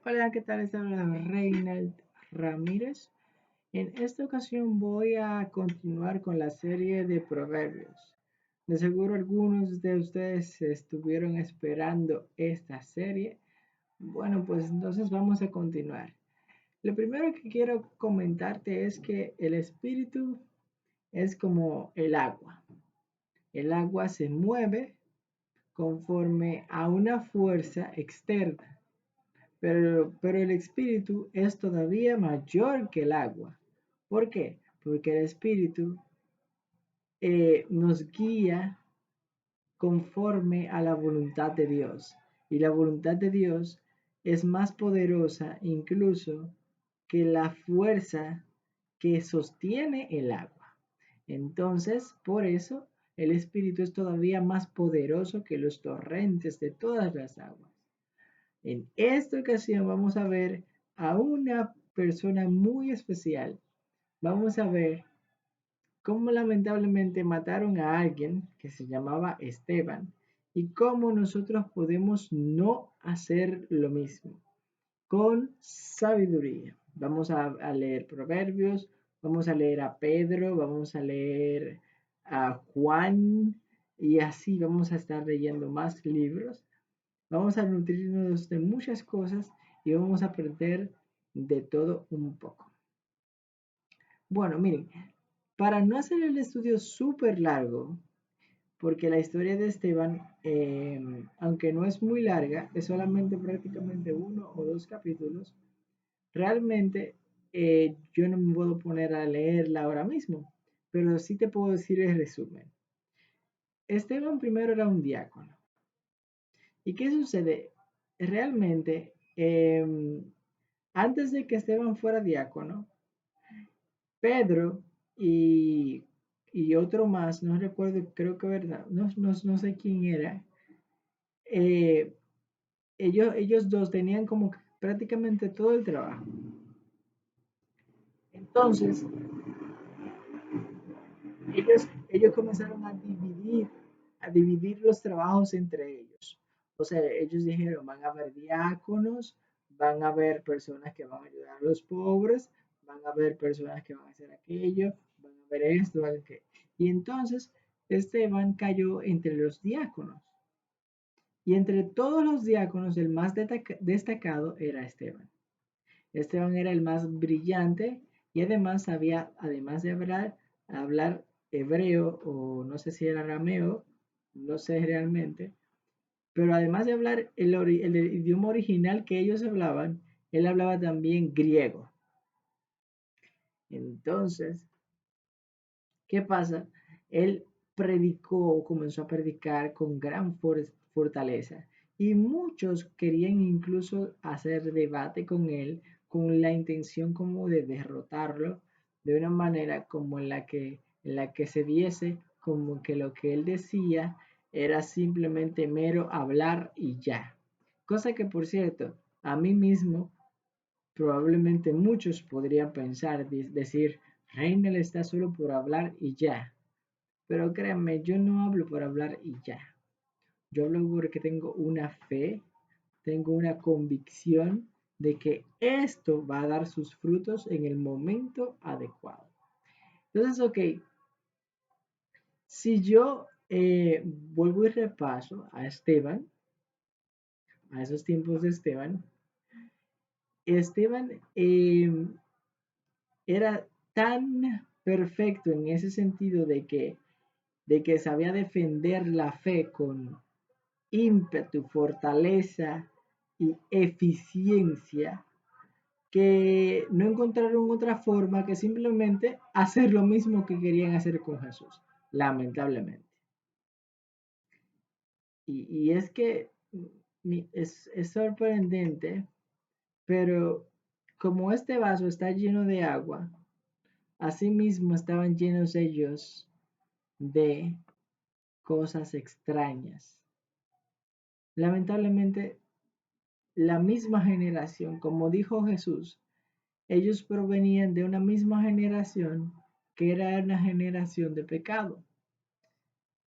Hola, ¿qué tal? Está hablando Reinald Ramírez. En esta ocasión voy a continuar con la serie de proverbios. De seguro algunos de ustedes estuvieron esperando esta serie. Bueno, pues entonces vamos a continuar. Lo primero que quiero comentarte es que el espíritu es como el agua. El agua se mueve conforme a una fuerza externa. Pero el espíritu es todavía mayor que el agua. ¿Por qué? Porque el espíritu nos guía conforme a la voluntad de Dios. Y la voluntad de Dios es más poderosa incluso que la fuerza que sostiene el agua. Entonces, por eso, el espíritu es todavía más poderoso que los torrentes de todas las aguas. En esta ocasión vamos a ver a una persona muy especial. Vamos a ver cómo lamentablemente mataron a alguien que se llamaba Esteban y cómo nosotros podemos no hacer lo mismo con sabiduría. Vamos a leer Proverbios, vamos a leer a Pedro, vamos a leer a Juan y así vamos a estar leyendo más libros. Vamos a nutrirnos de muchas cosas y vamos a aprender de todo un poco. Bueno, miren, para no hacer el estudio súper largo, porque la historia de Esteban, aunque no es muy larga, es solamente prácticamente uno o dos capítulos, realmente yo no me puedo poner a leerla ahora mismo, pero sí te puedo decir el resumen. Esteban primero era un diácono. ¿Y qué sucede? Realmente, antes de que Esteban fuera diácono, Pedro y, y otro más, no recuerdo, creo que verdad, no sé quién era, eh, ellos dos tenían como que prácticamente todo el trabajo. Entonces, ellos comenzaron a dividir los trabajos entre ellos. O sea, ellos dijeron, van a haber diáconos, van a haber personas que van a ayudar a los pobres, van a haber personas que van a hacer aquello, van a haber esto, van a aquello. Y entonces Esteban cayó entre los diáconos. Y entre todos los diáconos, el más destacado era Esteban. Esteban era el más brillante y además sabía, además de hablar hebreo o no sé si era arameo, no sé realmente, pero además de hablar el idioma original que ellos hablaban, él hablaba también griego. Entonces, ¿qué pasa? Él predicó, comenzó a predicar con gran fortaleza y muchos querían incluso hacer debate con él con la intención como de derrotarlo de una manera como en la que se viese como que lo que él decía era simplemente mero hablar y ya. Cosa que por cierto, a mí mismo probablemente muchos podrían pensar, decir, Reynel está solo por hablar y ya. Pero créanme, yo no hablo por hablar y ya. Yo hablo porque tengo una fe, tengo una convicción de que esto va a dar sus frutos en el momento adecuado. Entonces, ok, si yo vuelvo y repaso a Esteban, a esos tiempos de Esteban, Esteban era tan perfecto en ese sentido de que sabía defender la fe con ímpetu, fortaleza y eficiencia, que no encontraron otra forma que simplemente hacer lo mismo que querían hacer con Jesús, lamentablemente. Y es que es sorprendente, pero como este vaso está lleno de agua, asimismo estaban llenos ellos de cosas extrañas. Lamentablemente, la misma generación, como dijo Jesús, ellos provenían de una misma generación que era una generación de pecado.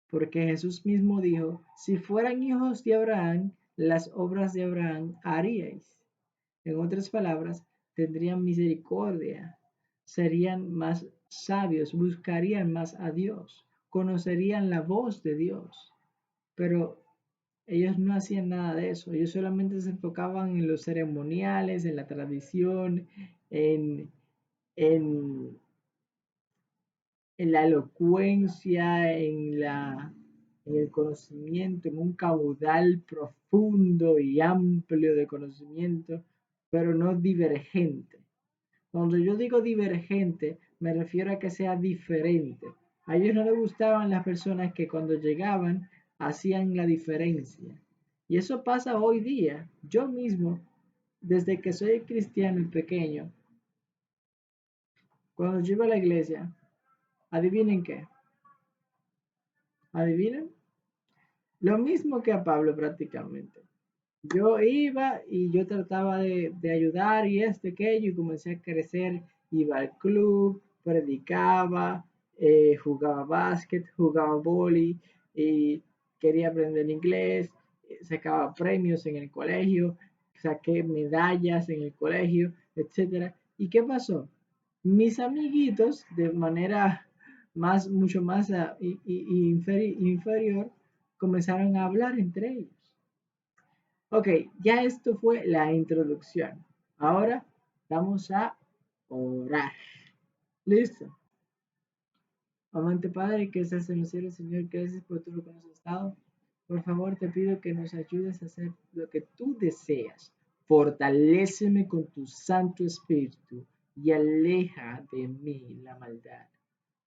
Porque Jesús mismo dijo, si fueran hijos de Abraham, las obras de Abraham haríais. En otras palabras, tendrían misericordia, serían más sabios, buscarían más a Dios, conocerían la voz de Dios. Pero ellos no hacían nada de eso, ellos solamente se enfocaban en los ceremoniales, en la tradición, en, en, en la elocuencia, en el conocimiento, en un caudal profundo y amplio de conocimiento, pero no divergente. Cuando yo digo divergente, me refiero a que sea diferente. A ellos no les gustaban las personas que cuando llegaban hacían la diferencia. Y eso pasa hoy día. Yo mismo, desde que soy cristiano y pequeño, cuando yo iba a la iglesia, adivinen qué, adivinen, lo mismo que a Pablo prácticamente. Yo iba y yo trataba de ayudar y aquello, y comencé a crecer, iba al club, predicaba, jugaba básquet, jugaba vóley, y quería aprender inglés, sacaba premios en el colegio, saqué medallas en el colegio, etcétera. ¿Y qué pasó? Mis amiguitos, de manera mucho más inferior, comenzaron a hablar entre ellos. Ok, ya esto fue la introducción. Ahora vamos a orar. Listo. Amante Padre, que estás en los cielos, Señor, gracias por todo lo que nos has dado. Por favor, te pido que nos ayudes a hacer lo que tú deseas. Fortaléceme con tu Santo Espíritu y aleja de mí la maldad.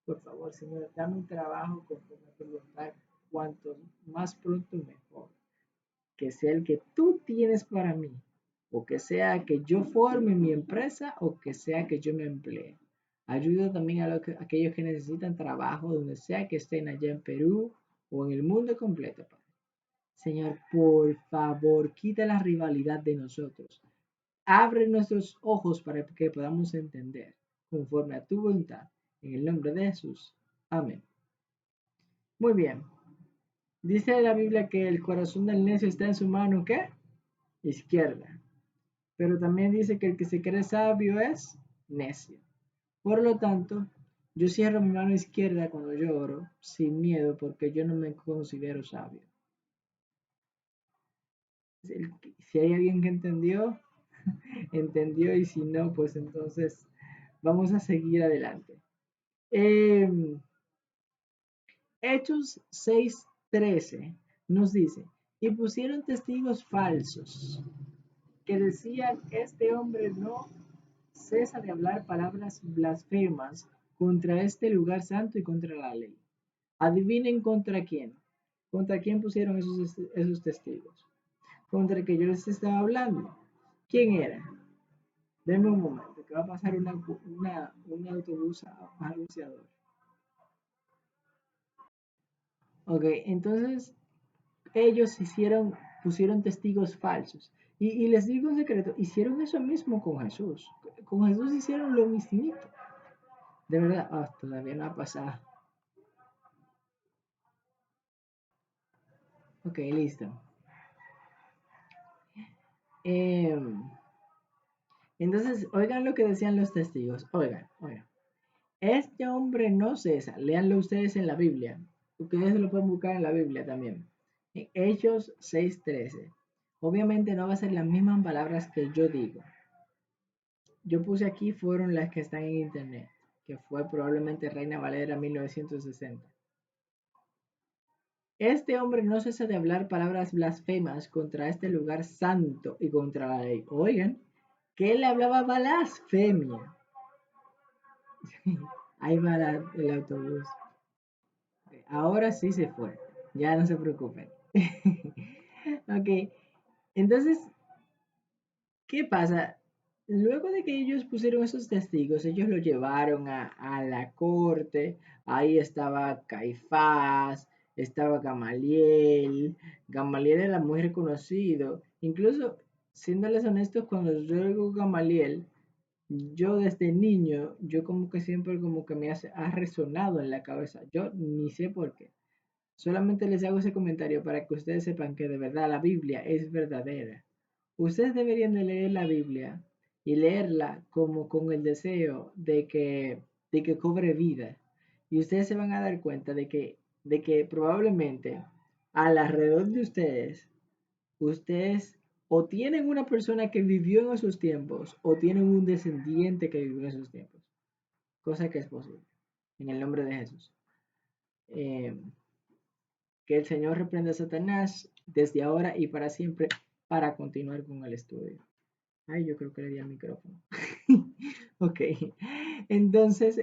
Por favor, Señor, dame un trabajo conforme a tu voluntad, cuanto más pronto mejor. Que sea el que tú tienes para mí, o que sea que yo forme mi empresa, o que sea que yo me emplee. Ayuda también a aquellos que necesitan trabajo, donde sea que estén allá en Perú o en el mundo completo, Padre. Señor, por favor, quita la rivalidad de nosotros. Abre nuestros ojos para que podamos entender, conforme a tu voluntad. En el nombre de Jesús. Amén. Muy bien. Dice la Biblia que el corazón del necio está en su mano, ¿qué? Izquierda. Pero también dice que el que se cree sabio es necio. Por lo tanto, yo cierro mi mano izquierda cuando yo oro, sin miedo, porque yo no me considero sabio. Si hay alguien que entendió, entendió, y si no, pues entonces vamos a seguir adelante. Hechos 6:13 nos dice, y pusieron testigos falsos que decían, este hombre no cesa de hablar palabras blasfemas contra este lugar santo y contra la ley. Adivinen contra quién. ¿Contra quién pusieron esos testigos? Contra el que yo les estaba hablando. ¿Quién era? Denme un momento, que va a pasar un autobús anunciador. Ok, entonces ellos pusieron testigos falsos. Y les digo un secreto, hicieron eso mismo con Jesús. Con Jesús hicieron lo mismito. De verdad, todavía no ha pasado. Ok, listo. Entonces, oigan lo que decían los testigos. Oigan. Este hombre no cesa. Léanlo ustedes en la Biblia. Ustedes lo pueden buscar en la Biblia también. En Hechos 6:13. Obviamente no va a ser las mismas palabras que yo digo. Yo puse aquí fueron las que están en internet, que fue probablemente Reina Valera 1960. Este hombre no cesa de hablar palabras blasfemas contra este lugar santo y contra la ley. Oigan, que él hablaba blasfemia. Ahí va el autobús. Ahora sí se fue. Ya no se preocupen. Ok. Entonces, ¿qué pasa? Luego de que ellos pusieron esos testigos, ellos lo llevaron a la corte. Ahí estaba Caifás, estaba Gamaliel. Gamaliel era muy reconocido. Incluso, siéndoles honestos, cuando yo digo Gamaliel, yo desde niño, yo como que siempre como que ha resonado en la cabeza. Yo ni sé por qué. Solamente les hago ese comentario para que ustedes sepan que de verdad la Biblia es verdadera. Ustedes deberían de leer la Biblia y leerla como con el deseo de que cobre vida. Y ustedes se van a dar cuenta de que probablemente alrededor de ustedes o tienen una persona que vivió en esos tiempos o tienen un descendiente que vivió en esos tiempos. Cosa que es posible. En el nombre de Jesús. Eh, que el Señor reprenda a Satanás desde ahora y para siempre para continuar con el estudio. Ay, yo creo que le di al micrófono. Ok. Entonces,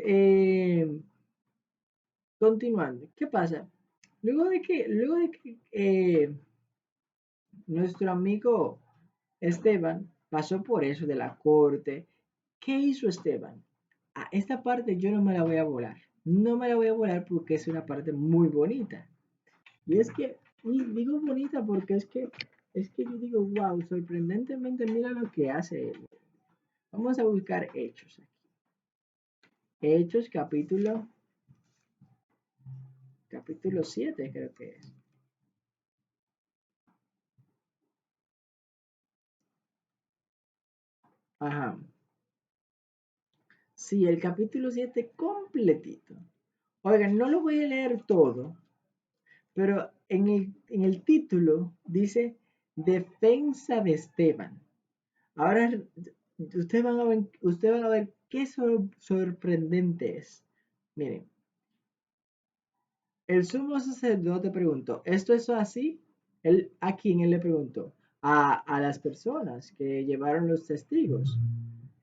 continuando. ¿Qué pasa? Luego de que nuestro amigo Esteban pasó por eso de la corte, ¿qué hizo Esteban? Esta parte yo no me la voy a volar. No me la voy a volar porque es una parte muy bonita. Y es que, y digo bonita porque es que yo digo, wow, sorprendentemente mira lo que hace él. Vamos a buscar Hechos aquí. Hechos capítulo 7 creo que es. Ajá. Sí, el capítulo 7 completito. Oigan, no lo voy a leer todo, pero en el título dice Defensa de Esteban. Ahora ustedes van a ver qué sorprendente es. Miren, el sumo sacerdote preguntó, ¿esto es así? ¿A quién él le preguntó? A las personas que llevaron los testigos.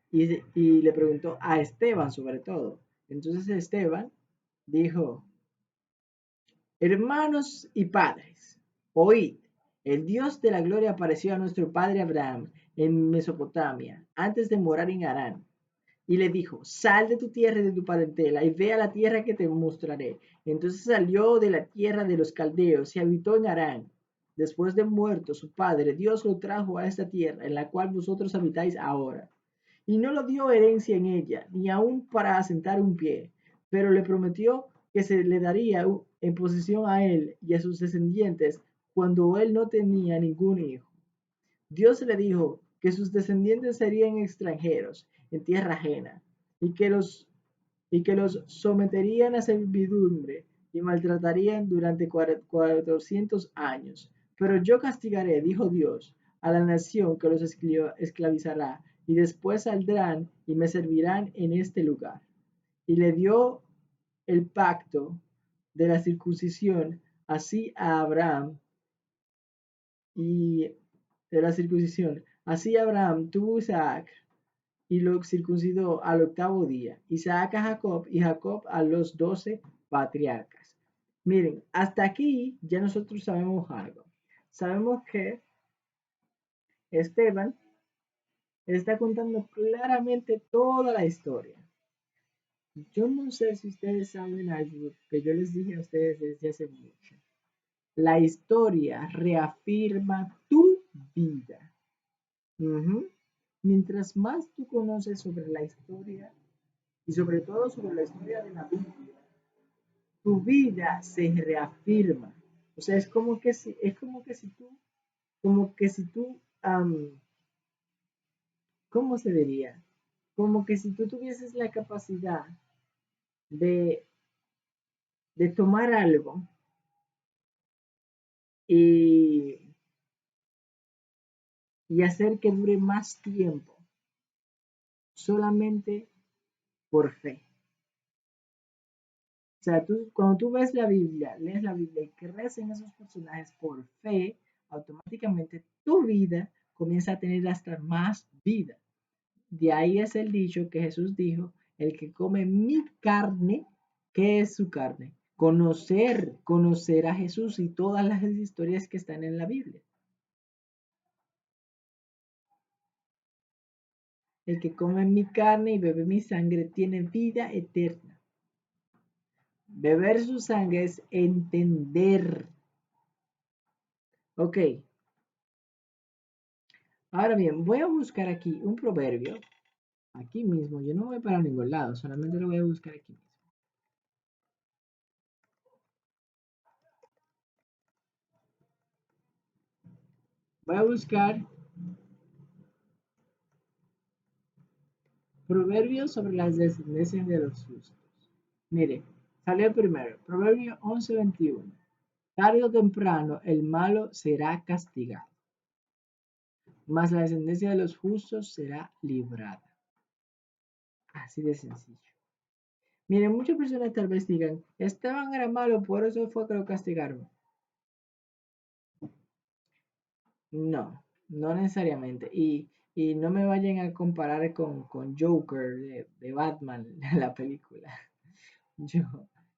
Y le preguntó a Esteban sobre todo. Entonces Esteban dijo, hermanos y padres, oíd, el Dios de la gloria apareció a nuestro padre Abraham en Mesopotamia, antes de morar en Harán. Y le dijo, sal de tu tierra y de tu parentela y ve a la tierra que te mostraré. Entonces salió de la tierra de los caldeos y habitó en Harán. Después de muerto su padre, Dios lo trajo a esta tierra en la cual vosotros habitáis ahora. Y no lo dio herencia en ella, ni aun para asentar un pie, pero le prometió que se le daría en posesión a él y a sus descendientes cuando él no tenía ningún hijo. Dios le dijo que sus descendientes serían extranjeros en tierra ajena y y que los someterían a servidumbre y maltratarían durante 400 años. Pero yo castigaré, dijo Dios, a la nación que los esclavizará y después saldrán y me servirán en este lugar. Y le dio el pacto de la circuncisión así a Abraham y de la circuncisión. Así Abraham tuvo Isaac y lo circuncidó al octavo día. Isaac a Jacob y Jacob a los 12 patriarcas. Miren, hasta aquí ya nosotros sabemos algo. Sabemos que Esteban está contando claramente toda la historia. Yo no sé si ustedes saben algo que yo les dije a ustedes desde hace mucho. La historia reafirma tu vida. Ujú. Mientras más tú conoces sobre la historia y sobre todo sobre la historia de la Biblia, tu vida se reafirma. O sea, es como que si tú, ¿cómo se diría? Como que si tú tuvieses la capacidad de, de tomar algo y, y hacer que dure más tiempo solamente por fe. O sea, cuando tú ves la Biblia, lees la Biblia y crees en esos personajes por fe, automáticamente tu vida comienza a tener hasta más vida. De ahí es el dicho que Jesús dijo, el que come mi carne, ¿qué es su carne? Conocer a Jesús y todas las historias que están en la Biblia. El que come mi carne y bebe mi sangre tiene vida eterna. Beber su sangre es entender. Ok, ahora bien, voy a buscar aquí un proverbio, aquí mismo, yo no voy para ningún lado, solamente lo voy a buscar aquí mismo. Voy a buscar Proverbios sobre las descendencias de los justos. Mire, salió primero, Proverbio 11:21. Tarde o temprano el malo será castigado, mas la descendencia de los justos será librada. Así de sencillo. Miren, muchas personas tal vez digan, Esteban era malo, por eso fue que lo castigaron. No, no necesariamente. Y no me vayan a comparar con Joker de Batman, la película. Yo,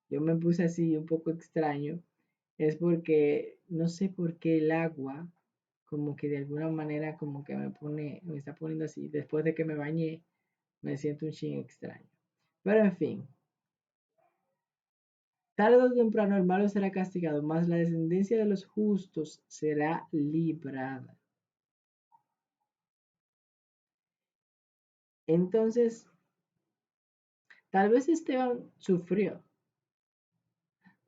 yo me puse así un poco extraño. Es porque no sé por qué el agua, como que de alguna manera, como que me está poniendo así. Después de que me bañé, me siento un ching extraño. Pero en fin, tarde o temprano el malo será castigado, mas la descendencia de los justos será librada. Entonces, tal vez Esteban sufrió,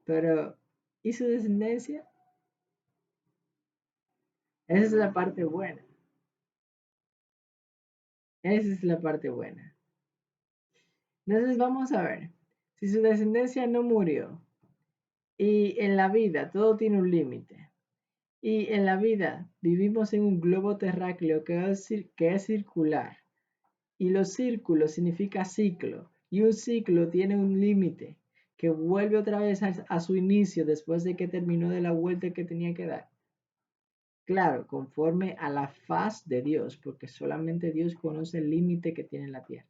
pero ¿y su descendencia? Esa es la parte buena. Esa es la parte buena. Entonces vamos a ver. Si su descendencia no murió, y en la vida todo tiene un límite, y en la vida vivimos en un globo terráqueo que es circular, y los círculos significa ciclo, y un ciclo tiene un límite que vuelve otra vez a su inicio después de que terminó de la vuelta que tenía que dar. Claro, conforme a la faz de Dios, porque solamente Dios conoce el límite que tiene la tierra.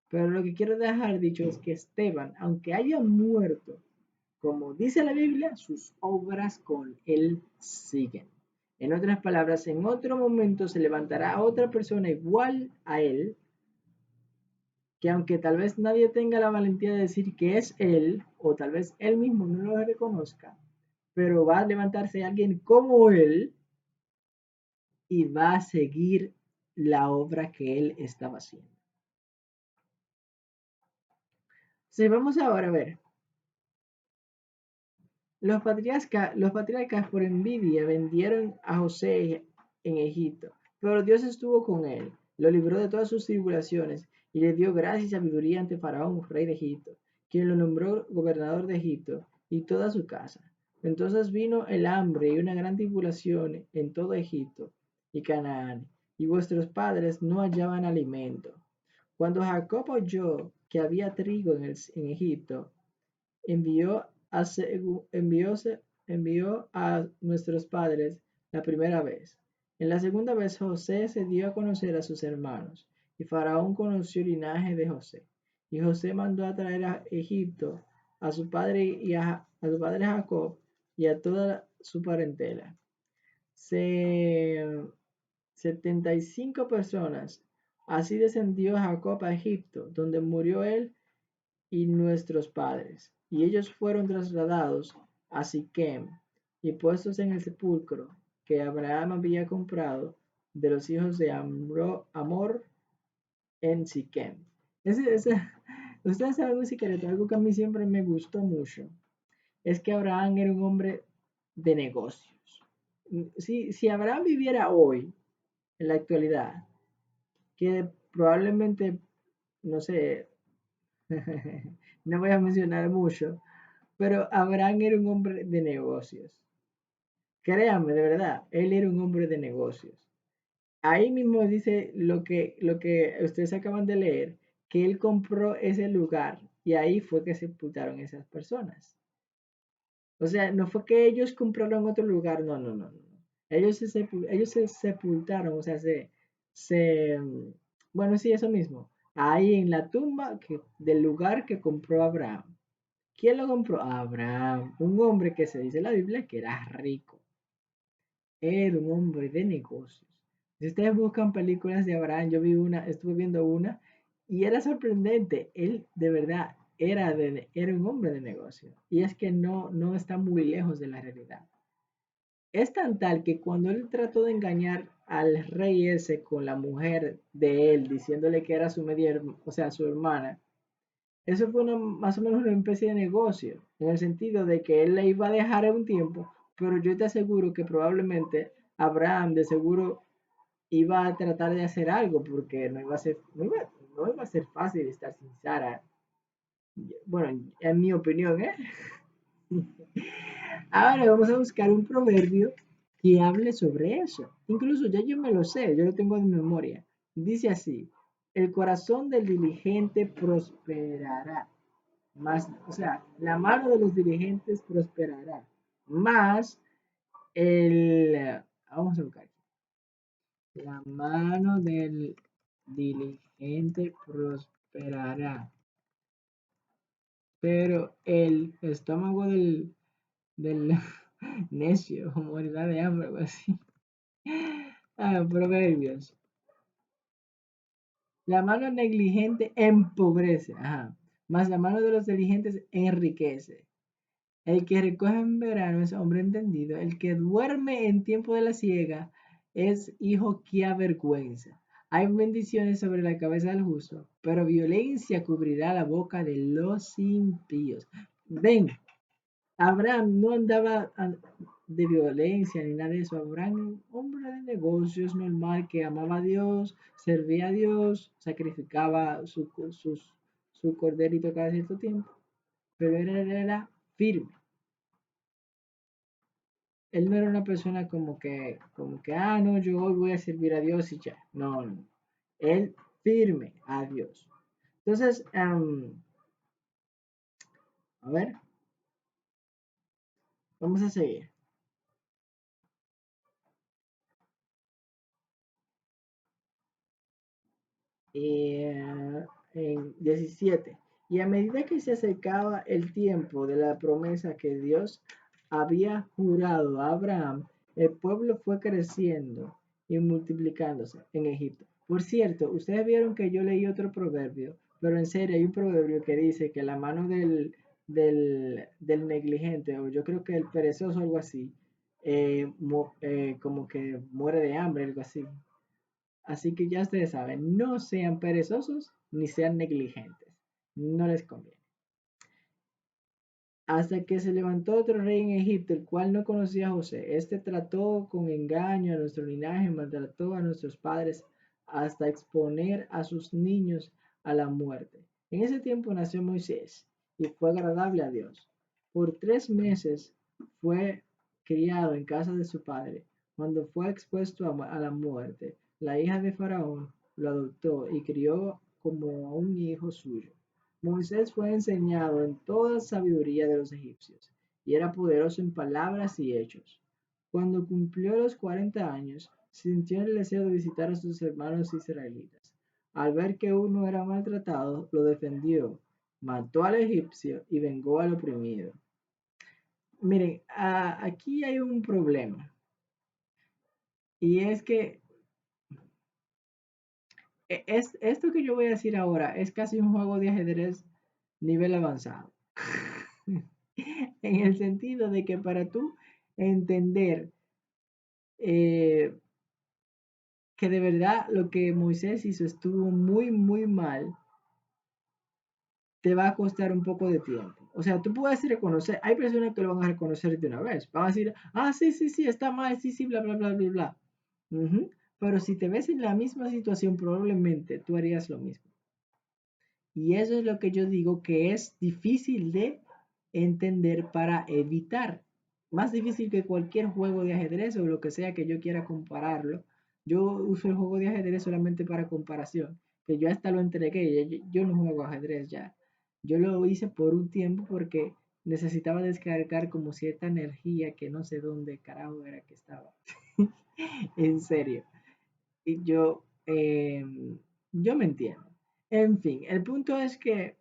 Pero lo que quiero dejar dicho es que Esteban, aunque haya muerto, como dice la Biblia, sus obras con él siguen. En otras palabras, en otro momento se levantará otra persona igual a él, que aunque tal vez nadie tenga la valentía de decir que es él, o tal vez él mismo no lo reconozca, pero va a levantarse alguien como él y va a seguir la obra que él estaba haciendo. Sí, vamos ahora a ver. Los patriarcas por envidia vendieron a José en Egipto, pero Dios estuvo con él, lo libró de todas sus tribulaciones y le dio gracia y sabiduría ante Faraón, rey de Egipto, quien lo nombró gobernador de Egipto y toda su casa. Entonces vino el hambre y una gran tribulación en todo Egipto y Canaán, y vuestros padres no hallaban alimento. Cuando Jacob oyó que había trigo en Egipto, envió a, envió a nuestros padres la primera vez. En la segunda vez José se dio a conocer a sus hermanos, y Faraón conoció el linaje de José. Y José mandó a traer a Egipto a su padre a su padre Jacob y a toda su parentela. 75 personas. Así descendió Jacob a Egipto, donde murió él y nuestros padres, y ellos fueron trasladados a Siquem y puestos en el sepulcro que Abraham había comprado de los hijos de Amor en Siquem. Ustedes saben un secreto, algo que a mí siempre me gustó mucho, es que Abraham era un hombre de negocios. Si Abraham viviera hoy, en la actualidad, que probablemente, no sé, no voy a mencionar mucho, pero Abraham era un hombre de negocios. Créanme, de verdad, él era un hombre de negocios. Ahí mismo dice lo que ustedes acaban de leer, que él compró ese lugar y ahí fue que sepultaron esas personas. O sea, no fue que ellos compraron otro lugar, no, no, no, no. Ellos se sepultaron, o sea, se, bueno, sí, eso mismo. Ahí en la tumba del lugar que compró Abraham. ¿Quién lo compró? Abraham, un hombre que se dice en la Biblia que era rico. Era un hombre de negocios. Si ustedes buscan películas de Abraham, yo vi una, estuve viendo una y era sorprendente. Él de verdad era un hombre de negocios. Y es que no está muy lejos de la realidad. Es tan tal que cuando él trató de engañar al rey ese con la mujer de él, diciéndole que era su media, o sea, su hermana, eso fue más o menos una especie de negocio, en el sentido de que él le iba a dejar en un tiempo, pero yo te aseguro que probablemente Abraham de seguro iba a tratar de hacer algo, porque no iba a ser, no iba a ser fácil estar sin Sara. Bueno, en mi opinión, ¿eh? Ahora vamos a buscar un proverbio que hable sobre eso. Incluso ya yo me lo sé, yo lo tengo de memoria. Dice así, el corazón del diligente prosperará. Más, o sea, la mano de los diligentes prosperará. Más vamos a buscar aquí. La mano del diligente prosperará. Pero el estómago del necio morirá de hambre, algo así. Proverbios. La mano negligente empobrece, ajá, mas la mano de los diligentes enriquece. El que recoge en verano es hombre entendido, el que duerme en tiempo de la siega es hijo que avergüenza. Hay bendiciones sobre la cabeza del justo, pero violencia cubrirá la boca de los impíos. Ven, Abraham no andaba de violencia ni nada de eso. Abraham, hombre de negocios normal, que amaba a Dios, servía a Dios, sacrificaba su corderito cada cierto tiempo, pero él era firme. Él no era una persona no, yo hoy voy a servir a Dios y ya. No, no. Él firme a Dios. Entonces, a ver, vamos a seguir. En 17. Y a medida que se acercaba el tiempo de la promesa que Dios había jurado a Abraham, el pueblo fue creciendo y multiplicándose en Egipto. Por cierto, ustedes vieron que yo leí otro proverbio, pero en serio hay un proverbio que dice que la mano del negligente, o yo creo que el perezoso, algo así, como que muere de hambre, algo así. Así que ya ustedes saben, no sean perezosos ni sean negligentes. No les conviene. Hasta que se levantó otro rey en Egipto, el cual no conocía a José. Este trató con engaño a nuestro linaje, maltrató a nuestros padres hasta exponer a sus niños a la muerte. En ese tiempo nació Moisés y fue agradable a Dios. Por 3 meses fue criado en casa de su padre. Cuando fue expuesto a la muerte, la hija de Faraón lo adoptó y crió como a un hijo suyo. Moisés fue enseñado en toda sabiduría de los egipcios, y era poderoso en palabras y hechos. Cuando cumplió los 40 años, sintió el deseo de visitar a sus hermanos israelitas. Al ver que uno era maltratado, lo defendió, mató al egipcio y vengó al oprimido. Miren, aquí hay un problema, y es que esto que yo voy a decir ahora es casi un juego de ajedrez nivel avanzado. En el sentido de que para tú entender que de verdad lo que Moisés hizo estuvo muy, muy mal, te va a costar un poco de tiempo. O sea, tú puedes reconocer, hay personas que lo van a reconocer de una vez, van a decir, sí, sí, sí, está mal, sí, sí, bla, bla, bla, bla, bla. Pero si te ves en la misma situación, probablemente tú harías lo mismo. Y eso es lo que yo digo que es difícil de entender para evitar. Más difícil que cualquier juego de ajedrez o lo que sea que yo quiera compararlo. Yo uso el juego de ajedrez solamente para comparación, que yo hasta lo entregué, yo no juego ajedrez ya. Yo lo hice por un tiempo porque necesitaba descargar como cierta energía que no sé dónde carajo era que estaba. En serio. Y yo me entiendo. En fin, el punto es que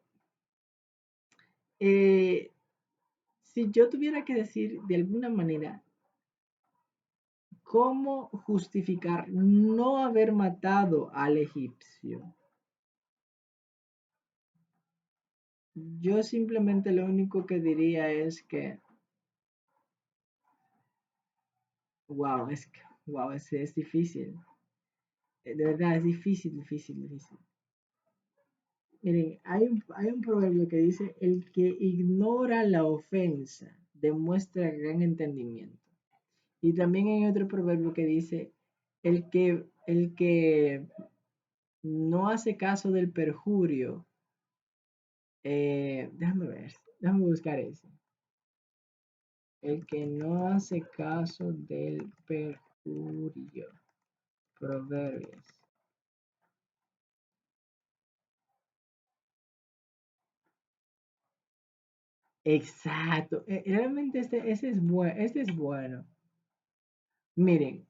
eh, si yo tuviera que decir de alguna manera cómo justificar no haber matado al egipcio, yo simplemente lo único que diría es que, wow, es difícil. De verdad, es difícil, difícil, difícil. Miren, hay un proverbio que dice, el que ignora la ofensa demuestra gran entendimiento. Y también hay otro proverbio que dice, el que no hace caso del perjurio. Déjame ver, déjame buscar ese. El que no hace caso del perjurio. Proverbios. Exacto. Realmente ese es este es bueno. Miren,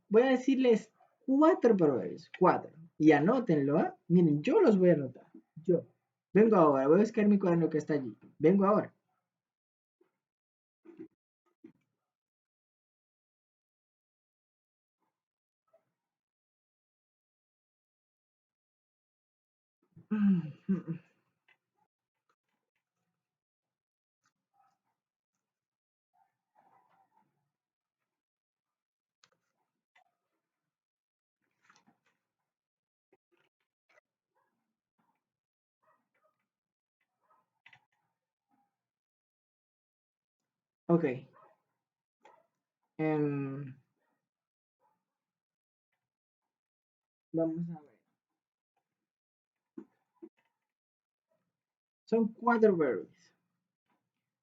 voy a decirles cuatro proverbios, cuatro. Y anótenlo, ¿ah? Miren, yo los voy a anotar. Yo. Vengo ahora, voy a buscar mi cuaderno que está allí. Vengo ahora. Ok. em, vamos a ver. Son cuatro verbos.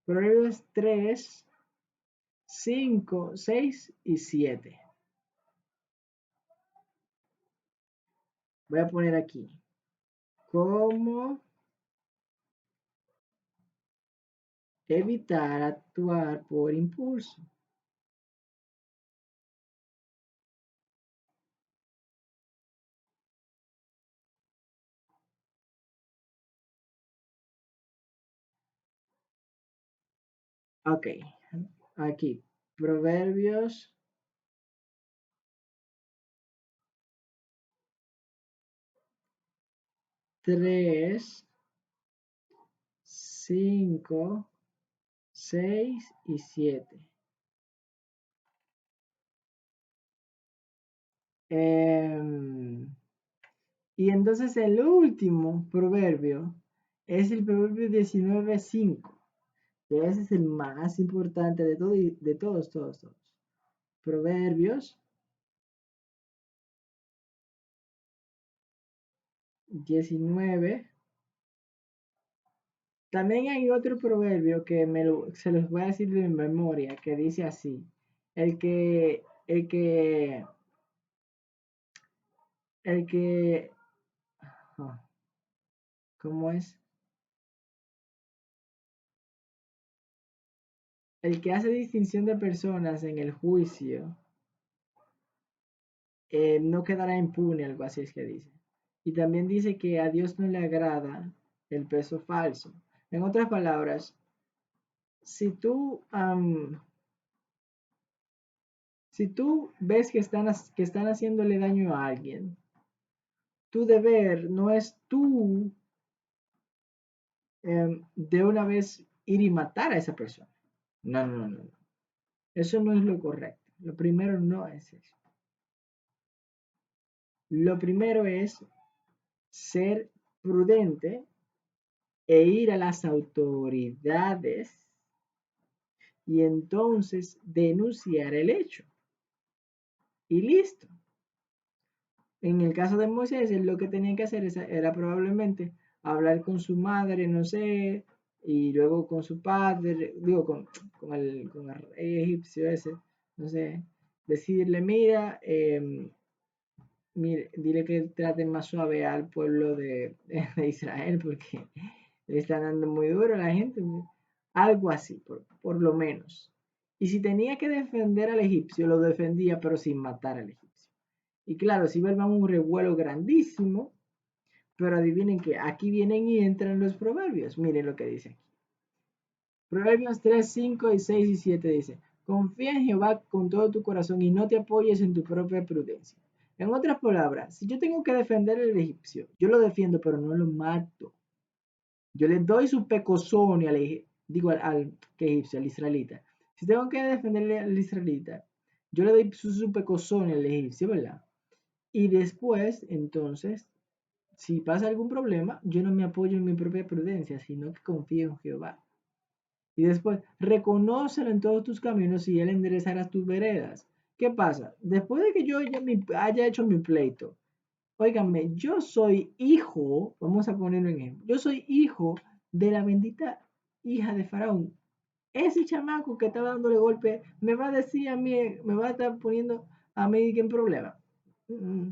Proverbios 3, 5, 6 y 7. Voy a poner aquí. ¿Cómo evitar actuar por impulso? Ok. Aquí. Proverbios 3, 5, 6 y 7. Y entonces el último proverbio es el proverbio 19:5, que ese es el más importante de, todo, de todos. Proverbios 19. También hay otro proverbio que se los voy a decir de memoria, que dice así: el que, el que, el que, ah, ¿cómo es? El que hace distinción de personas en el juicio no quedará impune, algo así es que dice. Y también dice que a Dios no le agrada el peso falso. En otras palabras, si tú, si tú ves que están haciéndole daño a alguien, tu deber no es tú de una vez ir y matar a esa persona. No, no, no, no. Eso no es lo correcto. Lo primero no es eso. Lo primero es ser prudente e ir a las autoridades y entonces denunciar el hecho. Y listo. En el caso de Moisés, él lo que tenía que hacer era probablemente hablar con su madre, no sé, y luego con su padre, digo, con el rey egipcio ese, no sé, decirle, mira, mire, dile que traten más suave al pueblo de Israel porque le están dando muy duro a la gente. Algo así, por lo menos. Y si tenía que defender al egipcio, lo defendía, pero sin matar al egipcio. Y claro, si iba un revuelo grandísimo, pero adivinen que aquí vienen y entran los proverbios. Miren lo que dice aquí. Proverbios 3, 5 y 6 y 7 dice, confía en Jehová con todo tu corazón y no te apoyes en tu propia prudencia. En otras palabras, si yo tengo que defender al egipcio, yo lo defiendo, pero no lo mato. Yo le doy su pecozón digo que egipcio, al israelita. Si tengo que defenderle al israelita, yo le doy su pecozón al egipcio, ¿verdad? Y después, entonces, si pasa algún problema, yo no me apoyo en mi propia prudencia, sino que confío en Jehová. Y después, reconócelo en todos tus caminos y él enderezará tus veredas. ¿Qué pasa? Después de que yo haya hecho mi pleito, óiganme, yo soy hijo, vamos a poner un ejemplo, yo soy hijo de la bendita hija de Faraón. Ese chamaco que estaba dándole golpe me va a decir a mí, me va a estar poniendo a mí en problema. Mm,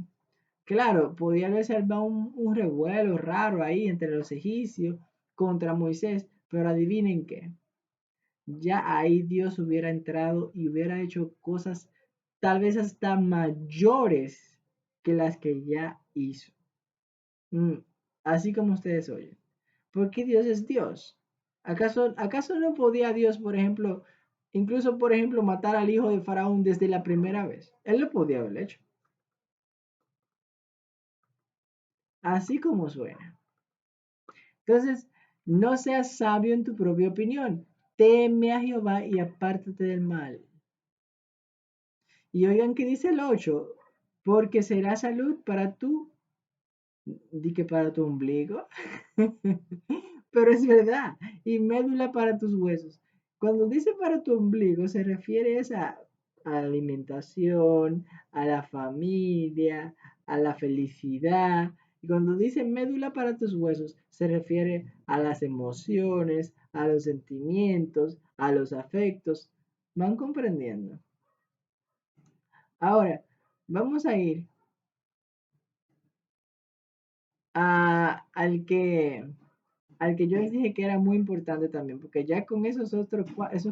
Claro, podía haberse armado un revuelo raro ahí entre los egipcios contra Moisés, pero adivinen qué, ya ahí Dios hubiera entrado y hubiera hecho cosas tal vez hasta mayores que las que ya hizo. Mm, Así como ustedes oyen. Porque Dios es Dios. ¿Acaso no podía Dios, por ejemplo, incluso, por ejemplo, matar al hijo de Faraón desde la primera vez? Él lo podía haber hecho. Así como suena. Entonces, no seas sabio en tu propia opinión. Teme a Jehová y apártate del mal. Y oigan que dice el 8, porque será salud para tu, di que para tu ombligo. Pero es verdad, y médula para tus huesos. Cuando dice para tu ombligo, se refiere a la alimentación, a la familia, a la felicidad. Y cuando dice médula para tus huesos, se refiere a las emociones, a los sentimientos, a los afectos. ¿Van comprendiendo? Ahora, vamos a ir al que yo les dije que era muy importante también, porque ya con esos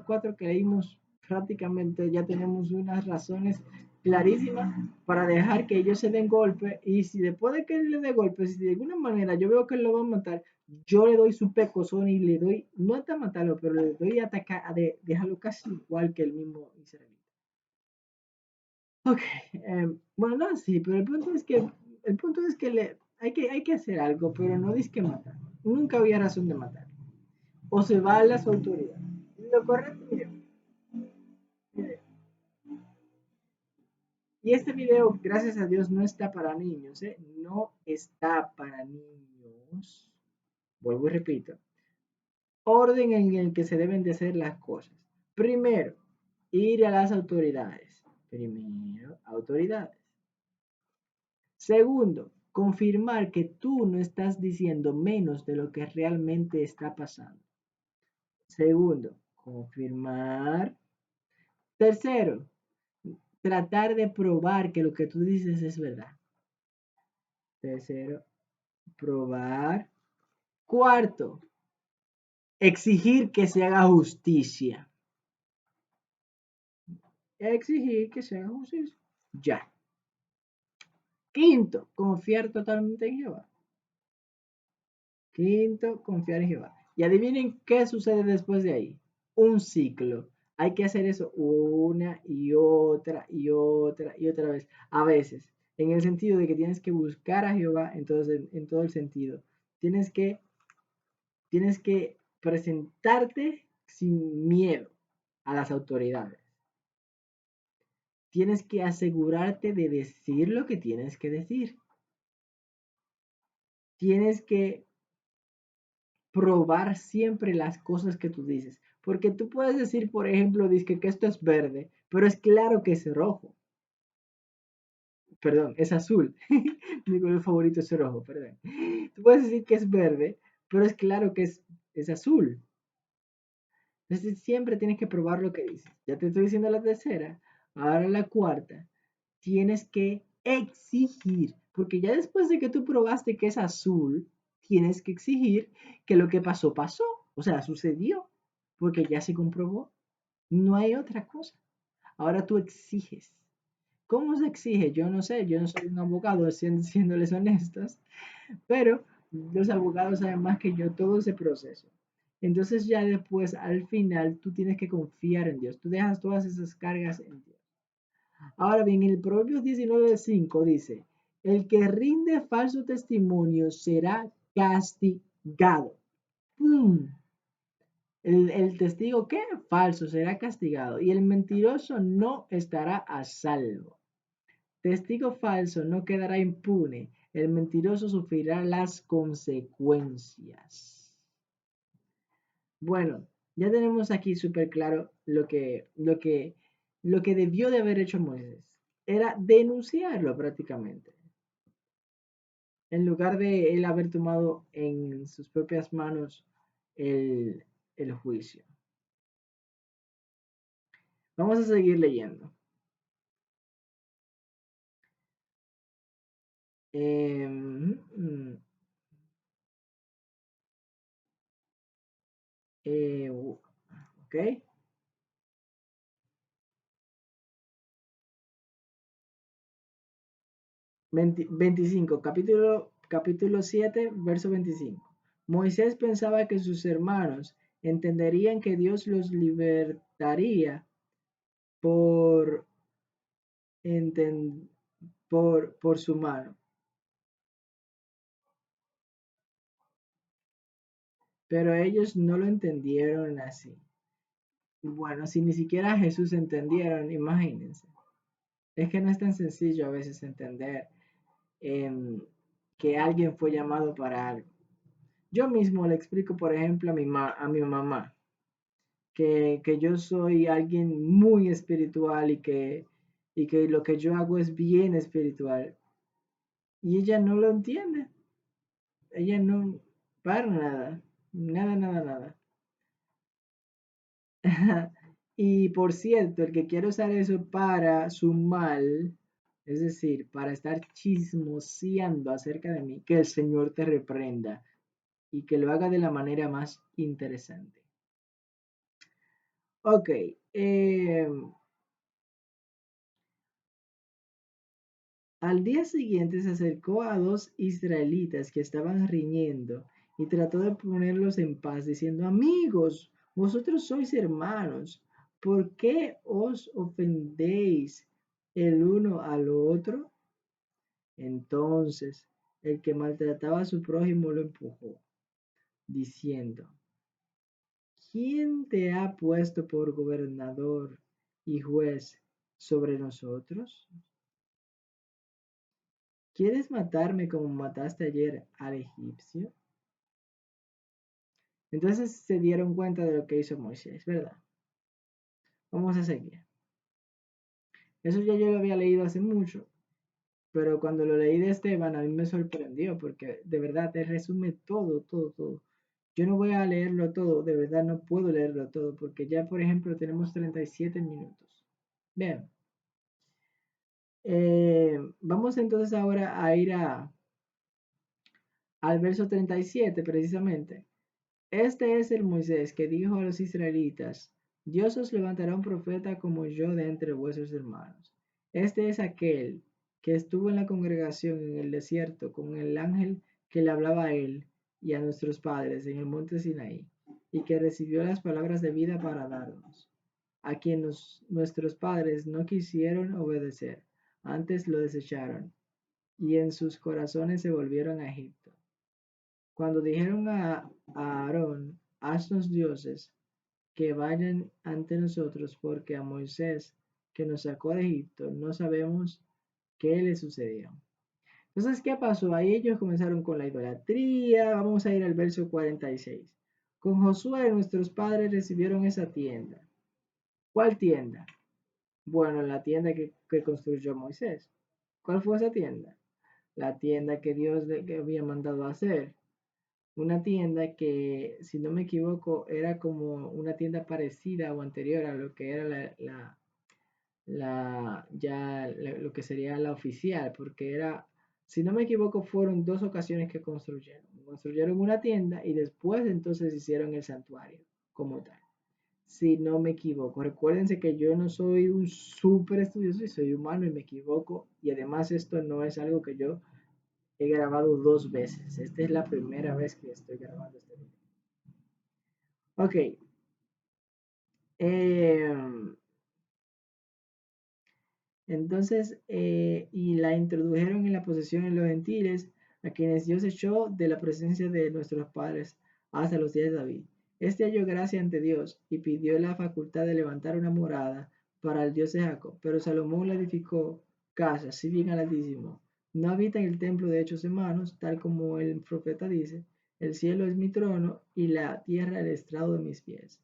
cuatro que leímos, prácticamente ya tenemos unas razones clarísimas para dejar que ellos se den golpe, y si después de que él le dé golpe, si de alguna manera yo veo que él lo va a matar, yo le doy su pecozón y le doy, no hasta matarlo, pero le doy a atacar, dejarlo casi igual que el mismo israelita. Ok, bueno, no, sí, pero el punto es que hay que hacer algo, pero no dice que matar. Nunca había razón de matar. O se va a las autoridades. Lo correcto, mire, y este video, gracias a Dios, no está para niños, ¿eh? No está para niños. Vuelvo y repito. Orden en el que se deben de hacer las cosas. Primero, ir a las autoridades. Primero, autoridades. Segundo, confirmar que tú no estás diciendo menos de lo que realmente está pasando. Segundo, confirmar. Tercero, tratar de probar que lo que tú dices es verdad. Tercero, probar. Cuarto, exigir que se haga justicia. Exigir que se haga justicia. Ya. Quinto, confiar totalmente en Jehová. Quinto, confiar en Jehová. Y adivinen qué sucede después de ahí. Un ciclo. Hay que hacer eso una y otra y otra y otra vez. A veces, en el sentido de que tienes que buscar a Jehová, entonces en todo el sentido. Tienes que, tienes que presentarte sin miedo a las autoridades. Tienes que asegurarte de decir lo que tienes que decir. Tienes que probar siempre las cosas que tú dices. Porque tú puedes decir, por ejemplo, que esto es verde, pero es claro que es rojo. Perdón, es azul. Mi color favorito es rojo, perdón. Tú puedes decir que es verde, pero es claro que es azul. Entonces siempre tienes que probar lo que dices. Ya te estoy diciendo la tercera. Ahora la cuarta. Tienes que exigir, porque ya después de que tú probaste que es azul, tienes que exigir que lo que pasó, pasó. O sea, sucedió, porque ya se comprobó. No hay otra cosa. Ahora tú exiges. ¿Cómo se exige? Yo no sé, yo no soy un abogado, siéndoles honestos, pero los abogados saben más que yo todo ese proceso. Entonces ya después, al final, tú tienes que confiar en Dios. Tú dejas todas esas cargas en Dios. Ahora bien, el Proverbios 19:5 dice, el que rinde falso testimonio será castigado. ¡Pum! El testigo, ¿qué? Falso, será castigado. Y el mentiroso no estará a salvo. Testigo falso no quedará impune. El mentiroso sufrirá las consecuencias. Bueno, ya tenemos aquí súper claro lo que debió de haber hecho Moisés. Era denunciarlo prácticamente. en lugar de él haber tomado en sus propias manos el, el juicio. Vamos a seguir leyendo. Ok. 25, capítulo 7, verso 25. Moisés pensaba que sus hermanos entenderían que Dios los libertaría por, por su mano, pero ellos no lo entendieron así. Bueno, si ni siquiera Jesús entendieron, imagínense. Es que no es tan sencillo a veces entender que alguien fue llamado para algo. Yo mismo le explico, por ejemplo, a mi mamá que yo soy alguien muy espiritual y que lo que yo hago es bien espiritual. Y ella no lo entiende. Ella no, para nada, nada, nada, nada. Y por cierto, el que quiere usar eso para su mal, es decir, para estar chismoseando acerca de mí, que el Señor te reprenda y que lo haga de la manera más interesante. Ok, al día siguiente se acercó a dos israelitas que estaban riñendo y trató de ponerlos en paz, diciendo, amigos, vosotros sois hermanos, ¿por qué os ofendéis el uno al otro? Entonces el que maltrataba a su prójimo lo empujó, diciendo, ¿quién te ha puesto por gobernador y juez sobre nosotros? ¿Quieres matarme como mataste ayer al egipcio? Entonces se dieron cuenta de lo que hizo Moisés, ¿verdad? Vamos a seguir. Eso ya yo lo había leído hace mucho, pero cuando lo leí de Esteban a mí me sorprendió porque de verdad te resume todo, todo, todo. Yo no voy a leerlo todo, de verdad no puedo leerlo todo porque ya por ejemplo tenemos 37 minutos. Bien, vamos entonces ahora a ir al verso 37 precisamente. Este es el Moisés que dijo a los israelitas, Dios os levantará un profeta como yo de entre vuestros hermanos. Este es aquel que estuvo en la congregación en el desierto con el ángel que le hablaba a él y a nuestros padres en el monte Sinaí, y que recibió las palabras de vida para darnos, a quien nuestros padres no quisieron obedecer, antes lo desecharon, y en sus corazones se volvieron a Egipto. Cuando dijeron a Aarón, haznos dioses que vayan ante nosotros, porque a Moisés, que nos sacó de Egipto, no sabemos qué le sucedió. Entonces, ¿qué pasó? Ahí ellos comenzaron con la idolatría. Vamos a ir al verso 46. Con Josué nuestros padres recibieron esa tienda. ¿Cuál tienda? Bueno, la tienda que construyó Moisés. ¿Cuál fue esa tienda? La tienda que Dios le que había mandado a hacer. Una tienda que, si no me equivoco, era como una tienda parecida o anterior a lo que era lo que sería la oficial, porque era, si no me equivoco, fueron dos ocasiones que construyeron. Construyeron una tienda y después entonces hicieron el santuario como tal. Si no me equivoco, recuérdense que yo no soy un súper estudioso y soy humano y me equivoco, y además esto no es algo que yo he grabado dos veces. Esta es la primera vez que estoy grabando este video. Ok. em, entonces, y la introdujeron en la posesión de los gentiles, a quienes Dios echó de la presencia de nuestros padres hasta los días de David. Este halló gracia ante Dios y pidió la facultad de levantar una morada para el Dios de Jacob, pero Salomón le edificó casa, si bien al Altísimo. No habita en el templo de hechos de manos, tal como el profeta dice, el cielo es mi trono y la tierra el estrado de mis pies.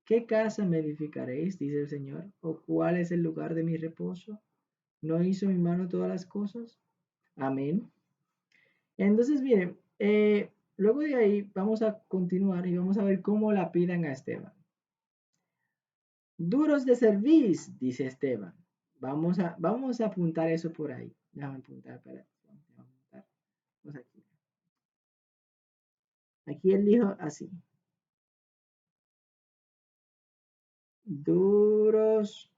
¿Qué casa me edificaréis? Dice el Señor, o cuál es el lugar de mi reposo. ¿No hizo mi mano todas las cosas? Amén. Entonces, miren, luego de ahí vamos a continuar y vamos a ver cómo la pidan a Esteban. Duros de cerviz, dice Esteban. Vamos a apuntar eso por ahí. Déjame apuntar, espérate. Vamos a apuntar. Vamos aquí. Aquí él dijo así. Duros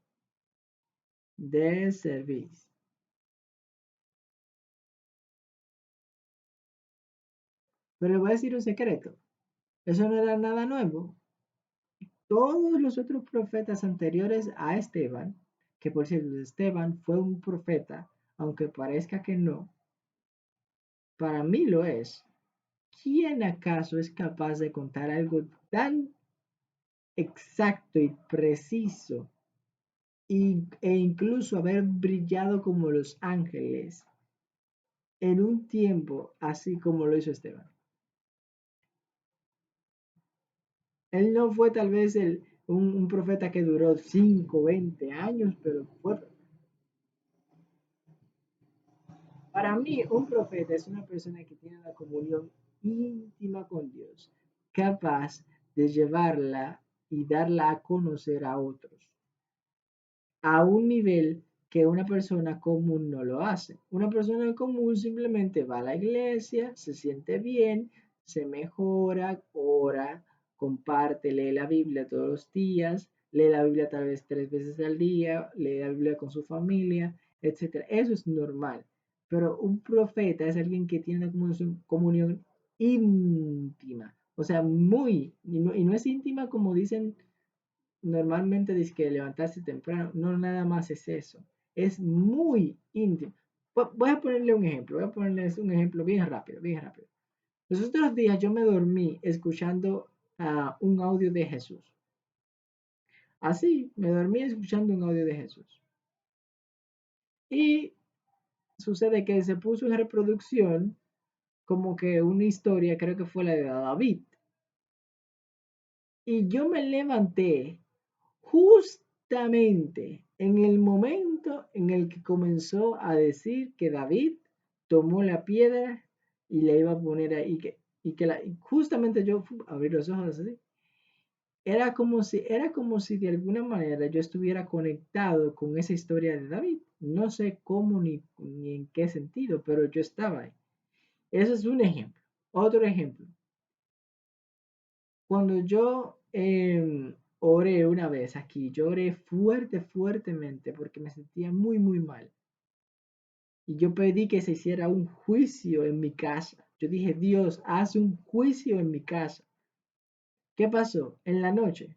de cerviz. Pero le voy a decir un secreto. Eso no era nada nuevo. Todos los otros profetas anteriores a Esteban, que por cierto, Esteban fue un profeta, aunque parezca que no, para mí lo es. ¿Quién acaso es capaz de contar algo tan exacto y preciso e incluso haber brillado como los ángeles en un tiempo así como lo hizo Esteban? Él no fue tal vez un profeta que duró 5, 20 años, pero fue. Para mí, un profeta es una persona que tiene una comunión íntima con Dios, capaz de llevarla y darla a conocer a otros a un nivel que una persona común no lo hace. Una persona común simplemente va a la iglesia, se siente bien, se mejora, ora, comparte, lee la Biblia todos los días, lee la Biblia tal vez 3 veces al día, lee la Biblia con su familia, etcétera. Eso es normal. Pero un profeta es alguien que tiene una comunión íntima, o sea, muy, y no es íntima como dicen normalmente dice que levantarse temprano, no nada más es eso, es muy íntimo. Voy a ponerle un ejemplo, voy a ponerles un ejemplo bien rápido, bien rápido. Los otros días yo me dormí escuchando un audio de Jesús. Así, me dormí escuchando un audio de Jesús. Y sucede que se puso en reproducción como que una historia, creo que fue la de David. Y yo me levanté justamente en el momento en el que comenzó a decir que David tomó la piedra y la iba a poner ahí, y justamente yo abrí los ojos así. Era como si de alguna manera yo estuviera conectado con esa historia de David. No sé cómo ni en qué sentido, pero yo estaba ahí. Eso es un ejemplo. Otro ejemplo. Cuando yo oré una vez aquí, yo oré fuertemente, porque me sentía muy, muy mal. Y yo pedí que se hiciera un juicio en mi casa. Yo dije, Dios, haz un juicio en mi casa. ¿Qué pasó? En la noche,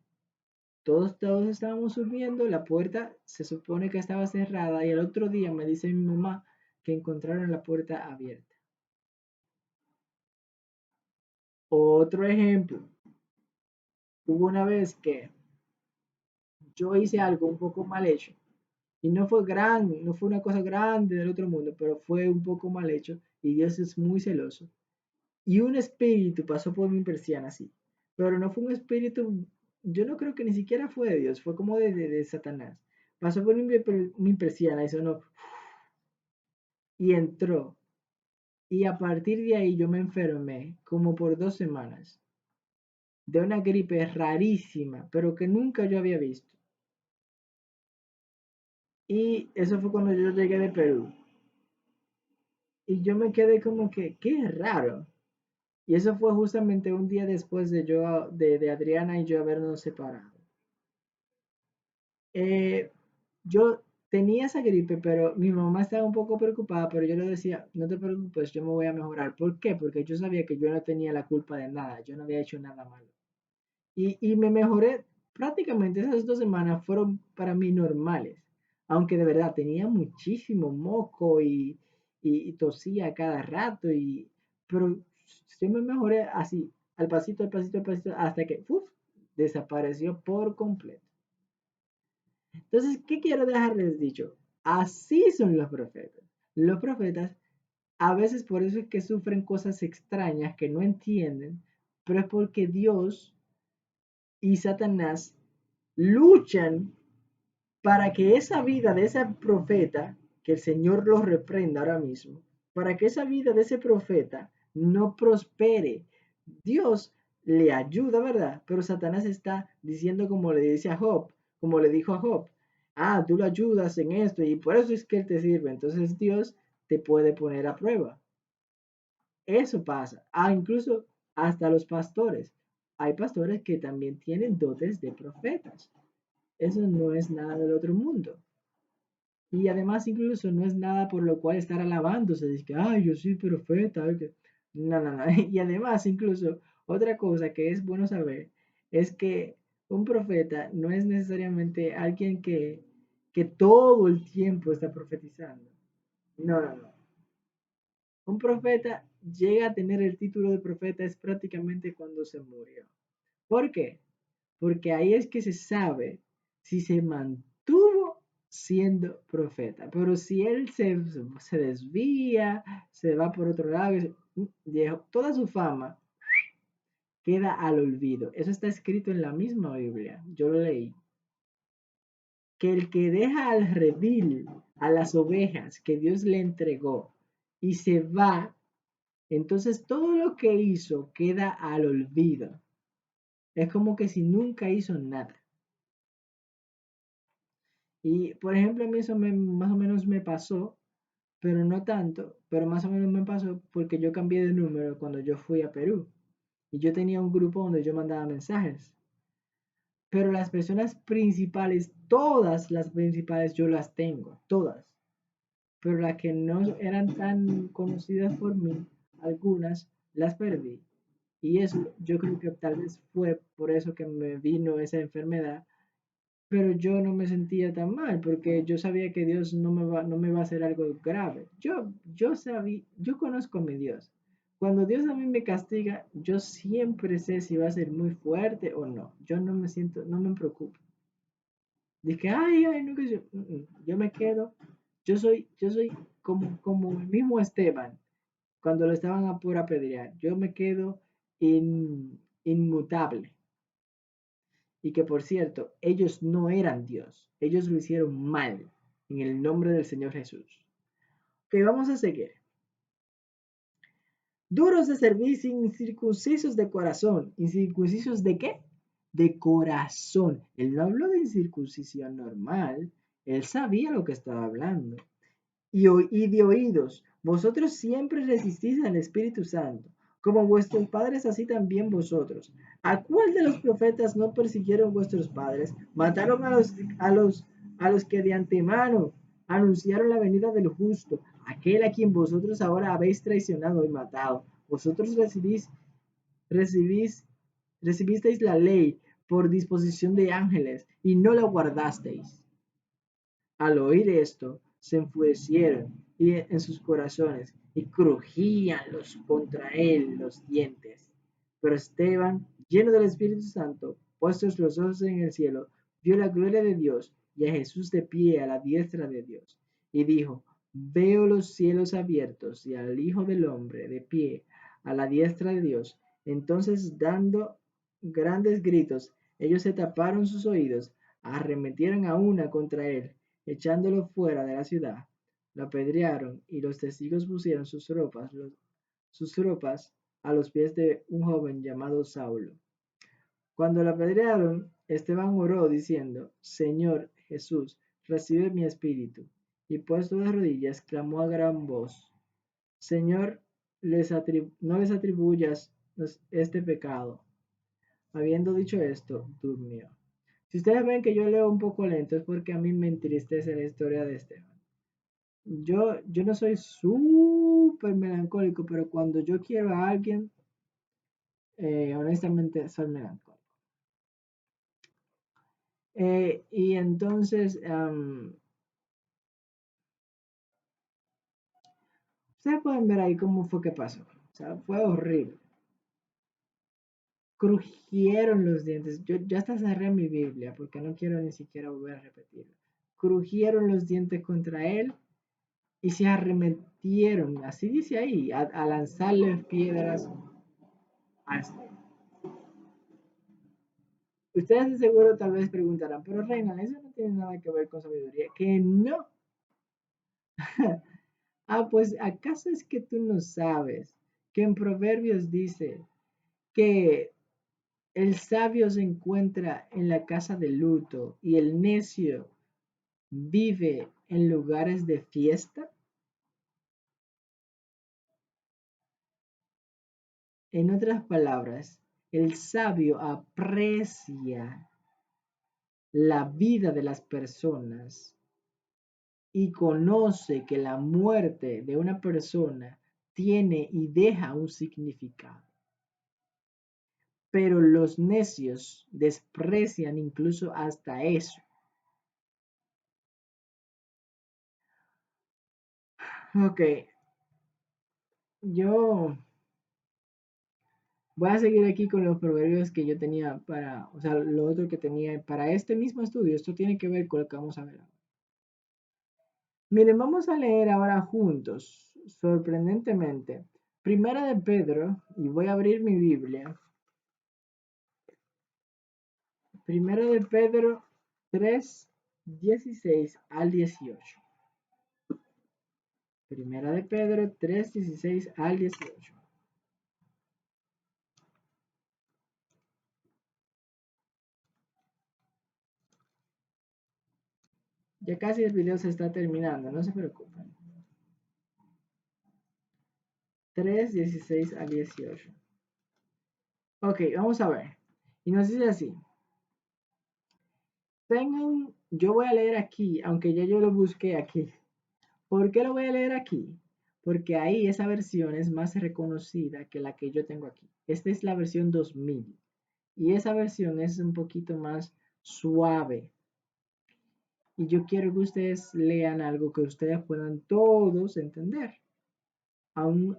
todos estábamos durmiendo, la puerta se supone que estaba cerrada y el otro día me dice mi mamá que encontraron la puerta abierta. Otro ejemplo, hubo una vez que yo hice algo un poco mal hecho. Y no fue grande, no fue una cosa grande del otro mundo, pero fue un poco mal hecho y Dios es muy celoso. Y un espíritu pasó por mi persiana así, pero no fue un espíritu, yo no creo que ni siquiera fue de Dios, fue como de Satanás. Pasó por mi persiana y sonó y entró. Y a partir de ahí yo me enfermé como por 2 semanas de una gripe rarísima, pero que nunca yo había visto. Y eso fue cuando yo llegué de Perú. Y yo me quedé como que, qué raro. Y eso fue justamente un día después de Adriana y yo habernos separado. Eh, yo tenía esa gripe, pero mi mamá estaba un poco preocupada, pero yo le decía, no te preocupes, yo me voy a mejorar. ¿Por qué? Porque yo sabía que yo no tenía la culpa de nada, yo no había hecho nada malo. Y me mejoré, prácticamente esas 2 semanas fueron para mí normales, aunque de verdad tenía muchísimo moco y tosía cada rato, pero yo me mejoré así, al pasito, al pasito, hasta que ¡uf! Desapareció por completo. Entonces, ¿qué quiero dejarles dicho? Así son los profetas. Los profetas a veces por eso es que sufren cosas extrañas que no entienden, pero es porque Dios y Satanás luchan para que esa vida de ese profeta, que el Señor los reprenda ahora mismo, para que esa vida de ese profeta no prospere. Dios le ayuda, ¿verdad? Pero Satanás está diciendo como le dice a Job, como le dijo a Job, ah, tú lo ayudas en esto y por eso es que él te sirve. Entonces Dios te puede poner a prueba. Eso pasa. Ah, incluso hasta los pastores. Hay pastores que también tienen dotes de profetas. Eso no es nada del otro mundo. Y además incluso no es nada por lo cual estar alabándose, dice que, ay, yo soy profeta. No, no, no. Y además incluso otra cosa que es bueno saber es que un profeta no es necesariamente alguien que todo el tiempo está profetizando. No, no, no. Un profeta llega a tener el título de profeta es prácticamente cuando se murió. ¿Por qué? Porque ahí es que se sabe si se mantuvo siendo profeta. Pero si él se desvía, se va por otro lado, toda su fama queda al olvido. Eso está escrito en la misma Biblia. Yo lo leí. Que el que deja al redil, a las ovejas que Dios le entregó y se va, entonces todo lo que hizo queda al olvido. Es como que si nunca hizo nada. Y por ejemplo, a mí eso más o menos me pasó, pero no tanto, pero más o menos me pasó porque yo cambié de número cuando yo fui a Perú. Y yo tenía un grupo donde yo mandaba mensajes. Pero las personas principales, todas las principales yo las tengo, todas. Pero las que no eran tan conocidas por mí, algunas las perdí. Y eso yo creo que tal vez fue por eso que me vino esa enfermedad, pero yo no me sentía tan mal porque yo sabía que Dios no me va a hacer algo grave. Yo conozco a mi Dios. Cuando Dios a mí me castiga, yo siempre sé si va a ser muy fuerte o no. Yo no me siento, no me preocupo. Dije, ay, ay, no, que yo me quedo. Yo soy como el mismo Esteban cuando lo estaban a por apedrear. Yo me quedo inmutable. Y que por cierto, ellos no eran Dios, ellos lo hicieron mal en el nombre del Señor Jesús. Ok, vamos a seguir. Duros de servicio, incircuncisos de corazón. ¿Incircuncisos de qué? De corazón. Él no habló de incircuncisión normal, él sabía lo que estaba hablando. Y de oídos. Vosotros siempre resistís al Espíritu Santo, como vuestros padres, así también vosotros. ¿A cuál de los profetas no persiguieron vuestros padres? Mataron a los que de antemano anunciaron la venida del justo, aquel a quien vosotros ahora habéis traicionado y matado. Vosotros recibís, recibisteis la ley por disposición de ángeles y no la guardasteis. Al oír esto, se enfurecieron en sus corazones y crujían contra él los dientes. Pero Esteban, lleno del Espíritu Santo, puestos los ojos en el cielo, vio la gloria de Dios y a Jesús de pie a la diestra de Dios. Y dijo, veo los cielos abiertos y al Hijo del Hombre de pie a la diestra de Dios. Entonces, dando grandes gritos, ellos se taparon sus oídos, arremetieron a una contra él echándolo fuera de la ciudad. Lo apedrearon y los testigos pusieron sus ropas a los pies de un joven llamado Saulo. Cuando lo apedrearon, Esteban oró diciendo, Señor Jesús, recibe mi espíritu. Y puesto de rodillas, clamó a gran voz, Señor, no les atribuyas este pecado. Habiendo dicho esto, durmió. Si ustedes ven que yo leo un poco lento es porque a mí me entristece la historia de Esteban. Yo no soy súper melancólico, pero cuando yo quiero a alguien, honestamente soy melancólico. Y entonces, ustedes pueden ver ahí cómo fue que pasó. O sea, fue horrible. Crujieron los dientes. Yo ya hasta cerré mi Biblia porque no quiero ni siquiera volver a repetirlo. Crujieron los dientes contra él y se arremetieron, así dice ahí, a lanzarle piedras a este. Ustedes de seguro tal vez preguntarán, pero Reina, eso no tiene nada que ver con sabiduría. Que no. Pues ¿acaso es que tú no sabes que en Proverbios dice que el sabio se encuentra en la casa de luto y el necio vive en lugares de fiesta? En otras palabras, el sabio aprecia la vida de las personas y conoce que la muerte de una persona tiene y deja un significado. Pero los necios desprecian incluso hasta eso. Ok, yo voy a seguir aquí con los proverbios que yo tenía para, o sea, lo otro que tenía para este mismo estudio. Esto tiene que ver con lo que vamos a ver ahora. Miren, vamos a leer ahora juntos, sorprendentemente, Primera de Pedro, y voy a abrir mi Biblia. Primera de Pedro 3, 16 al 18. Primera de Pedro 3, 16 al 18. Ya casi el video se está terminando, no se preocupen. 3, 16 al 18. Ok, vamos a ver. Y nos dice así. Yo voy a leer aquí, aunque ya yo lo busqué aquí. ¿Por qué lo voy a leer aquí? Porque ahí esa versión es más reconocida que la que yo tengo aquí. Esta es la versión 2000 y esa versión es un poquito más suave. Y yo quiero que ustedes lean algo que ustedes puedan todos entender. Aún,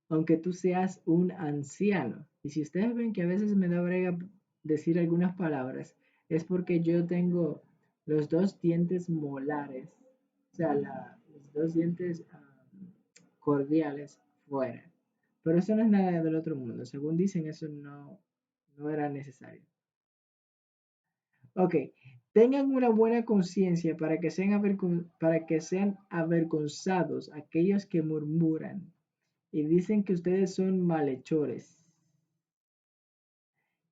aunque tú seas un anciano. Y si ustedes ven que a veces me da brega decir algunas palabras, es porque yo tengo los dos dientes molares, o sea, los dos dientes cordiales fuera. Pero eso no es nada del otro mundo. Según dicen, eso no era necesario. Ok, tengan una buena conciencia para que sean avergonzados aquellos que murmuran y dicen que ustedes son malhechores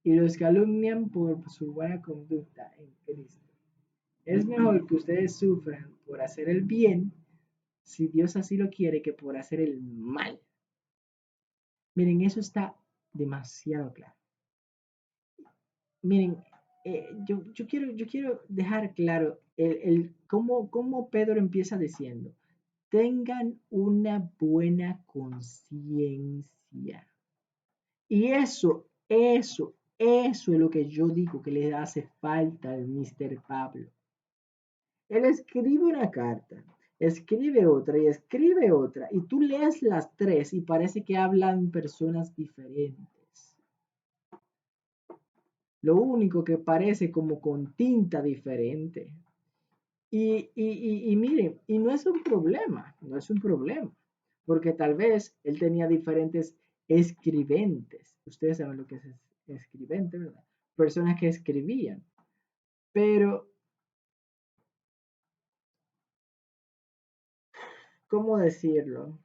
y los calumnian por su buena conducta en Cristo. Es mejor que ustedes sufran por hacer el bien, si Dios así lo quiere, que por hacer el mal. Miren, eso está demasiado claro. Miren, yo quiero dejar claro cómo Pedro empieza diciendo, tengan una buena conciencia. Y eso es lo que yo digo que le hace falta al Mr. Pablo. Él escribe una carta, escribe otra y escribe otra, y tú lees las tres y parece que hablan personas diferentes. Lo único que parece como con tinta diferente. Y miren, y no es un problema, no es un problema, porque tal vez él tenía diferentes escribentes. Ustedes saben lo que es escribente, ¿verdad? Personas que escribían. Pero, ¿cómo decirlo?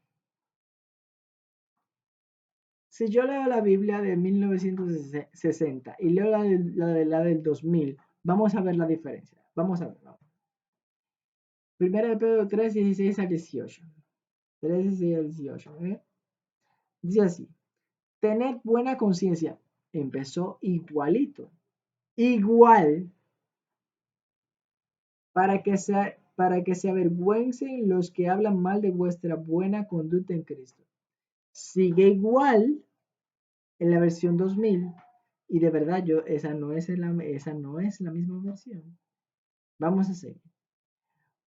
Si yo leo la Biblia de 1960 y leo la del 2000, vamos a ver la diferencia. Vamos a ver. Vamos. Primera de Pedro 3, 16 al 18. 3, 16 al 18. ¿Eh? Dice así. Tened buena conciencia. Empezó igualito. Igual para que se avergüencen los que hablan mal de vuestra buena conducta en Cristo. Sigue igual en la versión 2000 y de verdad esa no es la misma versión. Vamos a seguir.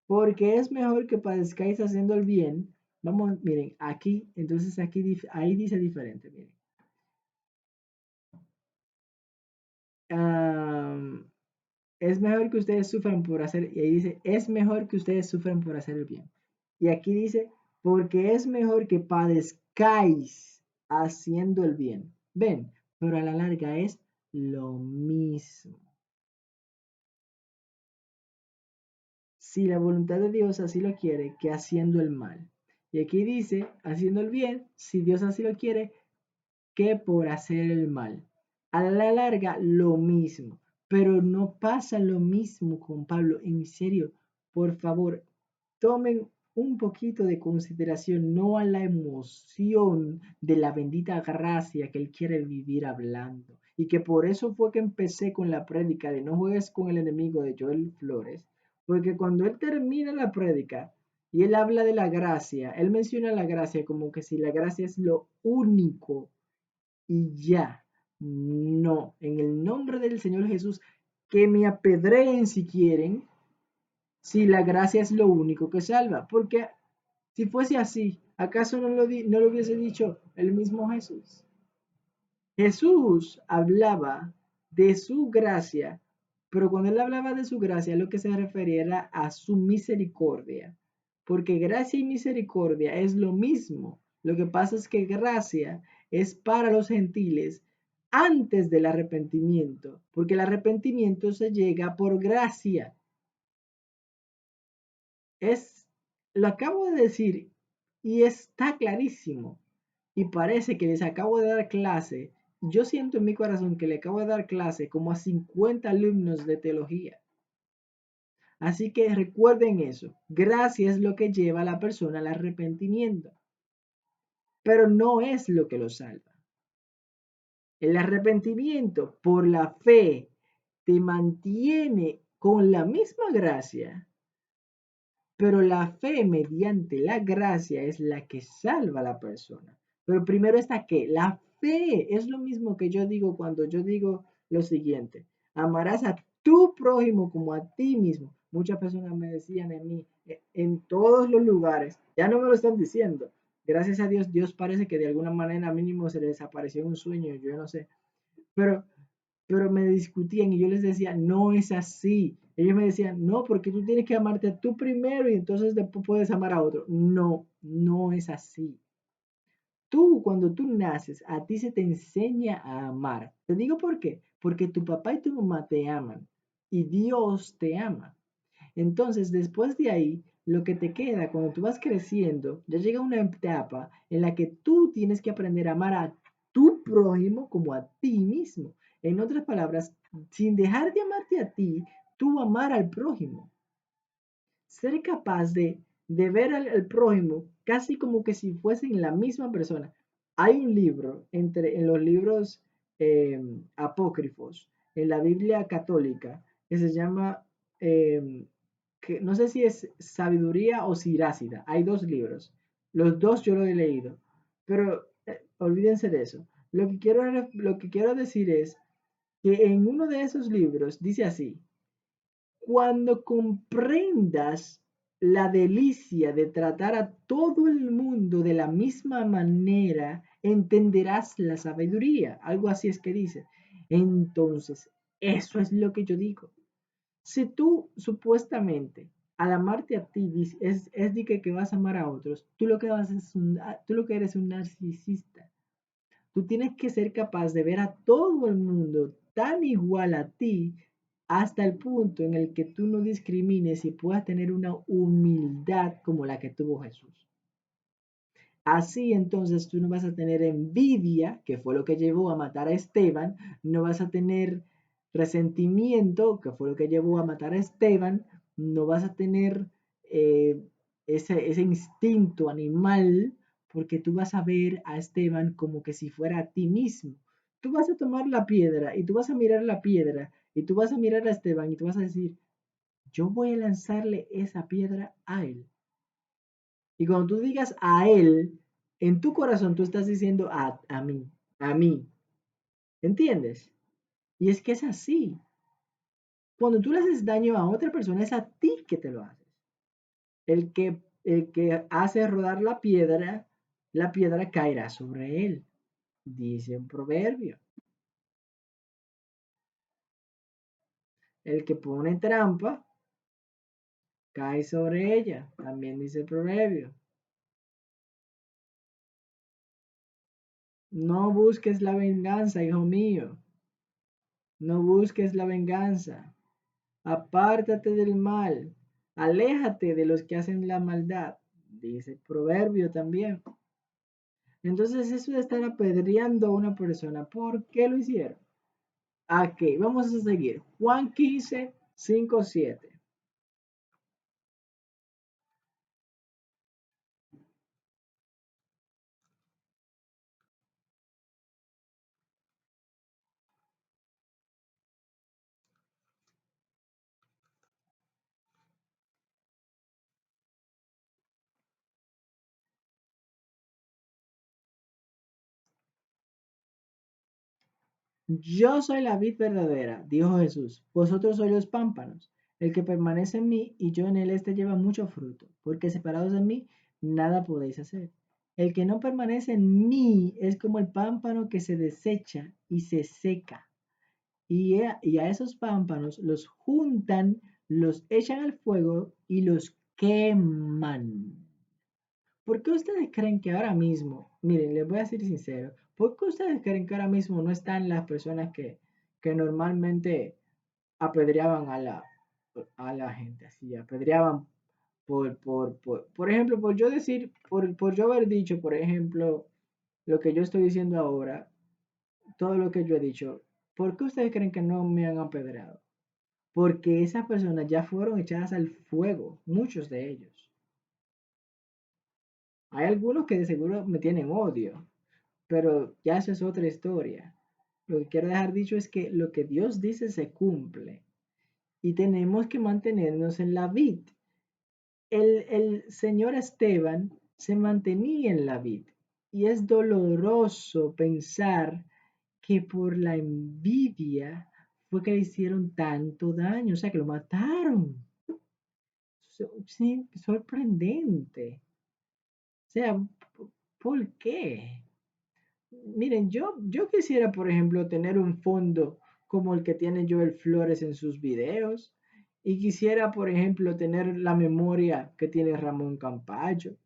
Porque es mejor que padezcáis haciendo el bien. Vamos, miren, aquí, entonces ahí dice diferente, miren. Um, es mejor que ustedes sufran por hacer, y ahí dice, es mejor que ustedes sufran por hacer el bien. Y aquí dice, porque es mejor que padezcáis haciendo el bien. Ven, pero a la larga es lo mismo. si la voluntad de Dios así lo quiere, que haciendo el mal. Y aquí dice, haciendo el bien, si Dios así lo quiere, que por hacer el mal. A la larga, lo mismo. Pero no pasa lo mismo con Pablo. En serio, por favor, tomen un poquito de consideración, no a la emoción de la bendita gracia que él quiere vivir hablando. Y que por eso fue que empecé con la prédica de no juegues con el enemigo de Joel Flores. Porque cuando él termina la prédica y él habla de la gracia, él menciona la gracia como que si la gracia es lo único y ya. No, en el nombre del Señor Jesús, que me apedreen si quieren, si la gracia es lo único que salva. Porque si fuese así, ¿acaso no lo hubiese dicho el mismo Jesús? Jesús hablaba de su gracia, pero cuando él hablaba de su gracia, lo que se refería era a su misericordia, porque gracia y misericordia es lo mismo. Lo que pasa es que gracia es para los gentiles antes del arrepentimiento, porque el arrepentimiento se llega por gracia. Lo acabo de decir y está clarísimo. Y parece que les acabo de dar clase. Yo siento en mi corazón que le acabo de dar clase como a 50 alumnos de teología. Así que recuerden eso. Gracia es lo que lleva a la persona al arrepentimiento, pero no es lo que lo salva. El arrepentimiento por la fe te mantiene con la misma gracia, pero la fe mediante la gracia es la que salva a la persona. Pero primero está que la fe es lo mismo que yo digo cuando yo digo lo siguiente, amarás a tu prójimo como a ti mismo. Muchas personas me decían en mí, en todos los lugares, ya no me lo están diciendo. Gracias a Dios, Dios parece que de alguna manera mínimo se les desapareció un sueño, yo no sé. Pero me discutían y yo les decía, no es así. Ellos me decían, no, porque tú tienes que amarte tú primero y entonces después puedes amar a otro. No, no es así. Tú, cuando tú naces, a ti se te enseña a amar. Te digo por qué. Porque tu papá y tu mamá te aman y Dios te ama. Entonces, después de ahí, lo que te queda cuando tú vas creciendo, ya llega una etapa en la que tú tienes que aprender a amar a tu prójimo como a ti mismo. En otras palabras, sin dejar de amarte a ti, tú amar al prójimo. Ser capaz de ver al prójimo casi como que si fuesen la misma persona. Hay un libro en los libros apócrifos, en la Biblia católica, que se llama eh, que no sé si es Sabiduría o Sirácida. Hay dos libros. Los dos yo lo he leído. Pero olvídense de eso. Lo que quiero decir es que en uno de esos libros dice así, cuando comprendas la delicia de tratar a todo el mundo de la misma manera, entenderás la sabiduría. Algo así es que dice. Entonces, eso es lo que yo digo. Si tú supuestamente al amarte a ti es de que vas a amar a otros, tú lo que eres un narcisista. Tú tienes que ser capaz de ver a todo el mundo tan igual a ti hasta el punto en el que tú no discrimines y puedas tener una humildad como la que tuvo Jesús. Así entonces tú no vas a tener envidia, que fue lo que llevó a matar a Esteban, no vas a tener resentimiento, que fue lo que llevó a matar a Esteban, no vas a tener eh, ese instinto animal, porque tú vas a ver a Esteban como que si fuera a ti mismo. Tú vas a tomar la piedra y tú vas a mirar la piedra y tú vas a mirar a Esteban y tú vas a decir, yo voy a lanzarle esa piedra a él. Y cuando tú digas a él, en tu corazón tú estás diciendo a mí. ¿Entiendes? Y es que es así. Cuando tú le haces daño a otra persona, es a ti que te lo haces. El que hace rodar la piedra caerá sobre él, dice un proverbio. El que pone trampa, cae sobre ella, también dice el proverbio. No busques la venganza, hijo mío. No busques la venganza. Apártate del mal. Aléjate de los que hacen la maldad, dice el proverbio también. Entonces eso de estar apedreando a una persona, ¿por qué lo hicieron? Ok, vamos a seguir. Juan 15, 5, 7. Yo soy la vid verdadera, dijo Jesús, vosotros sois los pámpanos. El que permanece en mí y yo en él, este lleva mucho fruto, porque separados de mí, nada podéis hacer. El que no permanece en mí es como el pámpano que se desecha y se seca. Y a esos pámpanos los juntan, los echan al fuego y los queman. ¿Por qué ustedes creen que ahora mismo, miren, les voy a ser sincero, ¿por qué ustedes creen que ahora mismo no están las personas que normalmente apedreaban a la gente, así, apedreaban por ejemplo, por yo decir, por yo haber dicho, por ejemplo, lo que yo estoy diciendo ahora, todo lo que yo he dicho, ¿por qué ustedes creen que no me han apedreado? Porque esas personas ya fueron echadas al fuego, muchos de ellos. Hay algunos que de seguro me tienen odio, pero ya eso es otra historia. Lo que quiero dejar dicho es que lo que Dios dice se cumple y tenemos que mantenernos en la vid. El señor Esteban se mantenía en la vid y es doloroso pensar que por la envidia fue que le hicieron tanto daño, o sea, que lo mataron. Sí, sorprendente. O sea, ¿por qué? Miren, yo quisiera, por ejemplo, tener un fondo como el que tiene Joel Flores en sus videos. Y quisiera, por ejemplo, tener la memoria que tiene Ramón Campayo.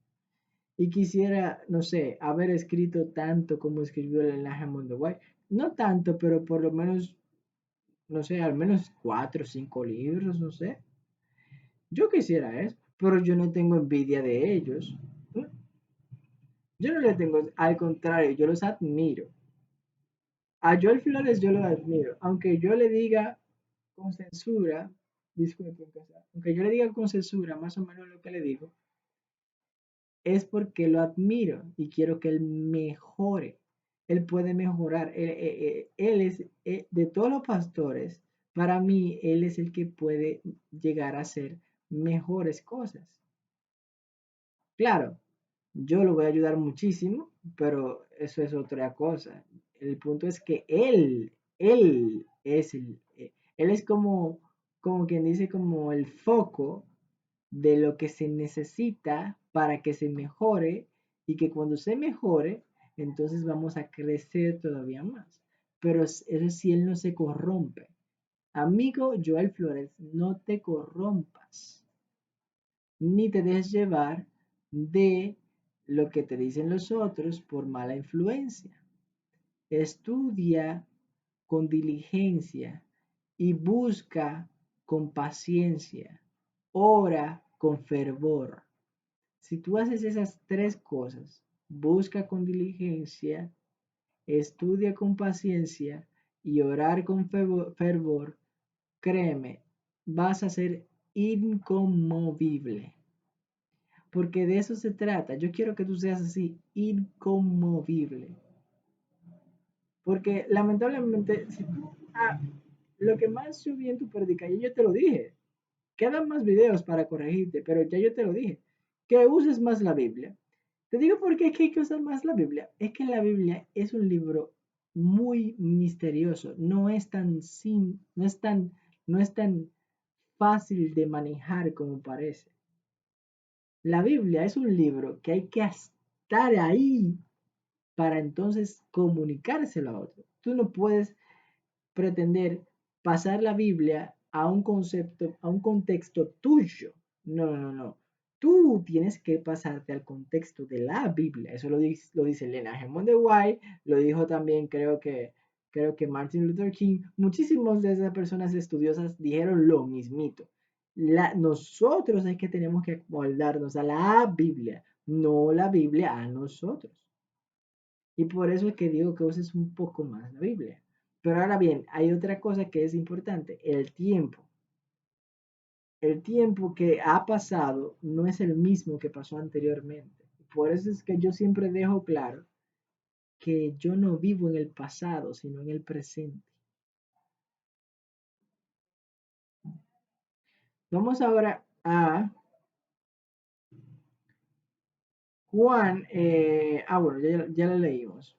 Y quisiera, no sé, haber escrito tanto como escribió el Enlace Mundo Guay. No tanto, pero por lo menos, no sé, al menos 4 o 5 libros, no sé. Yo quisiera eso, pero yo no tengo envidia de ellos. Yo no le tengo, al contrario, yo los admiro. A Joel Flores yo lo admiro, aunque yo le diga con censura, disculpen, aunque yo le diga con censura más o menos lo que le digo, es porque lo admiro y quiero que él mejore. Él puede mejorar. Él es, de todos los pastores, para mí, él es el que puede llegar a hacer mejores cosas. Claro, yo lo voy a ayudar muchísimo, pero eso es otra cosa. El punto es que él es él es como quien dice, como el foco de lo que se necesita para que se mejore y que cuando se mejore, entonces vamos a crecer todavía más. Pero eso sí, él no se corrompe. Amigo Joel Flores, no te corrompas ni te dejes llevar de lo que te dicen los otros por mala influencia. Estudia con diligencia y busca con paciencia. Ora con fervor. Si tú haces esas 3 cosas, busca con diligencia, estudia con paciencia y orar con fervor, créeme, vas a ser inconmovible. Porque de eso se trata. Yo quiero que tú seas así, inconmovible. Porque lamentablemente, si tú, lo que más yo vi en tu predica, y yo te lo dije, quedan más videos para corregirte, pero ya yo te lo dije, que uses más la Biblia. Te digo por qué es que hay que usar más la Biblia. Es que la Biblia es un libro muy misterioso, no es tan fácil de manejar como parece. La Biblia es un libro que hay que estar ahí para entonces comunicárselo a otro. Tú no puedes pretender pasar la Biblia a un concepto, a un contexto tuyo. No, no, no, no. Tú tienes que pasarte al contexto de la Biblia. Eso lo dice Elena Gemón de White, lo dijo también creo que Martin Luther King. Muchísimas de esas personas estudiosas dijeron lo mismito. Nosotros es que tenemos que moldarnos a la Biblia, no la Biblia a nosotros. Y por eso es que digo que uses un poco más la Biblia. Pero ahora bien, hay otra cosa que es importante, el tiempo. El tiempo que ha pasado no es el mismo que pasó anteriormente. Por eso es que yo siempre dejo claro que yo no vivo en el pasado, sino en el presente. Vamos ahora a Juan. Bueno, ya lo leímos.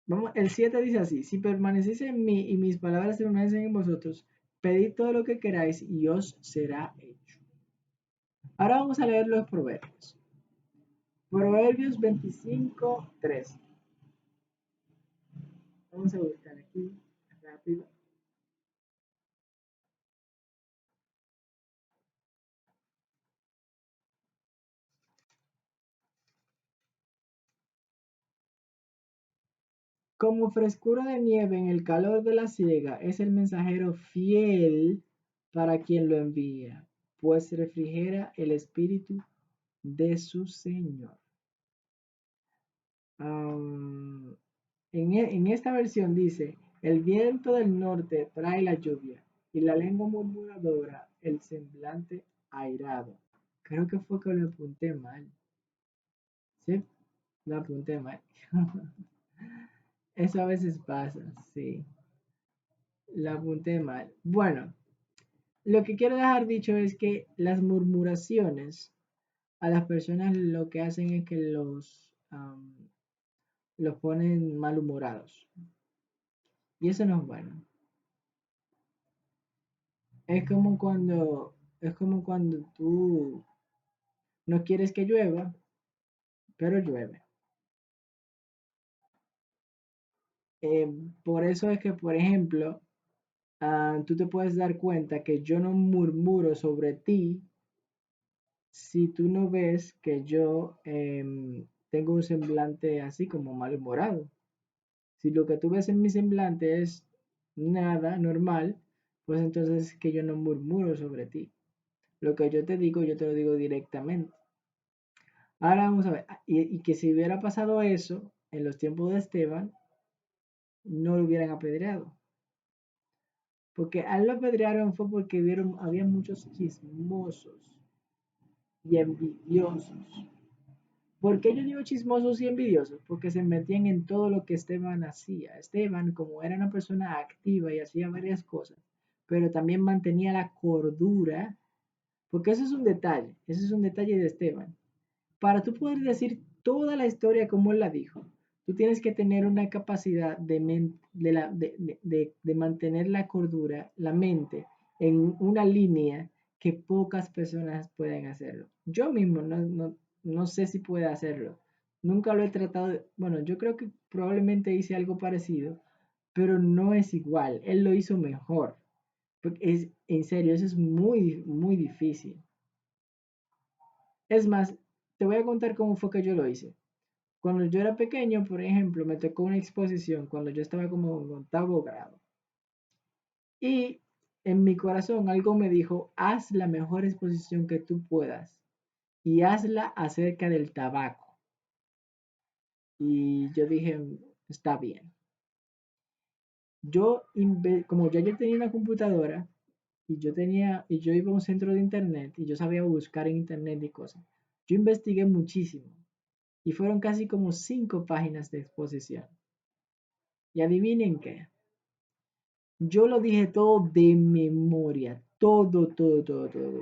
Vamos, el 7 dice así: si permanecéis en mí y mis palabras permanecen en vosotros, pedid todo lo que queráis y os será hecho. Ahora vamos a leer los proverbios. Proverbios 25:3. Vamos a buscar aquí rápido. Como frescura de nieve en el calor de la siega, es el mensajero fiel para quien lo envía, pues refrigera el espíritu de su Señor. En esta versión dice, el viento del norte trae la lluvia y la lengua murmuradora el semblante airado. Creo que fue que lo apunté mal. ¿Sí? Lo apunté mal. Eso a veces pasa, sí. Lo apunté mal. Bueno, lo que quiero dejar dicho es que las murmuraciones a las personas lo que hacen es que los ponen malhumorados. Y eso no es bueno. Es como cuando tú no quieres que llueva, pero llueve. Eh, por eso es que, por ejemplo, tú te puedes dar cuenta que yo no murmuro sobre ti si tú no ves que yo tengo un semblante así como malhumorado. Si lo que tú ves en mi semblante es nada normal, pues entonces es que yo no murmuro sobre ti. Lo que yo te digo, yo te lo digo directamente. Ahora vamos a ver, y que si hubiera pasado eso en los tiempos de Esteban, no lo hubieran apedreado. Porque a él lo apedrearon fue porque había muchos chismosos y envidiosos. ¿Por qué yo digo chismosos y envidiosos? Porque se metían en todo lo que Esteban hacía. Esteban, como era una persona activa y hacía varias cosas, pero también mantenía la cordura, porque eso es un detalle de Esteban. Para tú poder decir toda la historia como él la dijo, tú tienes que tener una capacidad de mantener la cordura, la mente, en una línea que pocas personas pueden hacerlo. Yo mismo no sé si puedo hacerlo. Nunca lo he tratado. Bueno, yo creo que probablemente hice algo parecido, pero no es igual. Él lo hizo mejor. Porque en serio, eso es muy, muy difícil. Es más, te voy a contar cómo fue que yo lo hice. Cuando yo era pequeño, por ejemplo, me tocó una exposición cuando yo estaba como en octavo grado. Y en mi corazón algo me dijo, haz la mejor exposición que tú puedas y hazla acerca del tabaco. Y yo dije, está bien. Como yo tenía una computadora y yo iba a un centro de internet y yo sabía buscar en internet y cosas, yo investigué muchísimo y fueron casi como 5 páginas de exposición. Y adivinen qué, yo lo dije todo de memoria, todo, todo, todo, todo.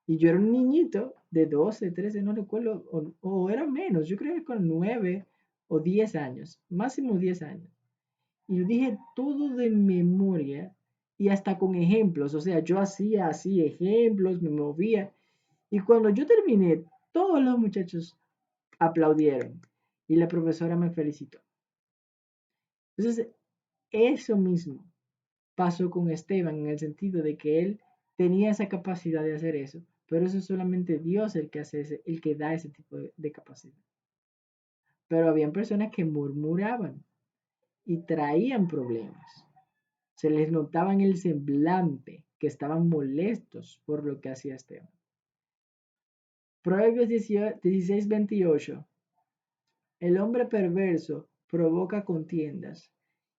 Y yo era un niñito de 12, 13, no recuerdo, o era menos, yo creo que con 9 o 10 años, máximo 10 años. Y yo dije todo de memoria y hasta con ejemplos, o sea, yo hacía así ejemplos, me movía. Y cuando yo terminé, todos los muchachos aplaudieron y la profesora me felicitó. Entonces, eso mismo pasó con Esteban en el sentido de que él tenía esa capacidad de hacer eso, pero eso es solamente Dios el que hace el que da ese tipo de capacidad. Pero habían personas que murmuraban y traían problemas. Se les notaba en el semblante que estaban molestos por lo que hacía Esteban. Proverbios 16:28. El hombre perverso provoca contiendas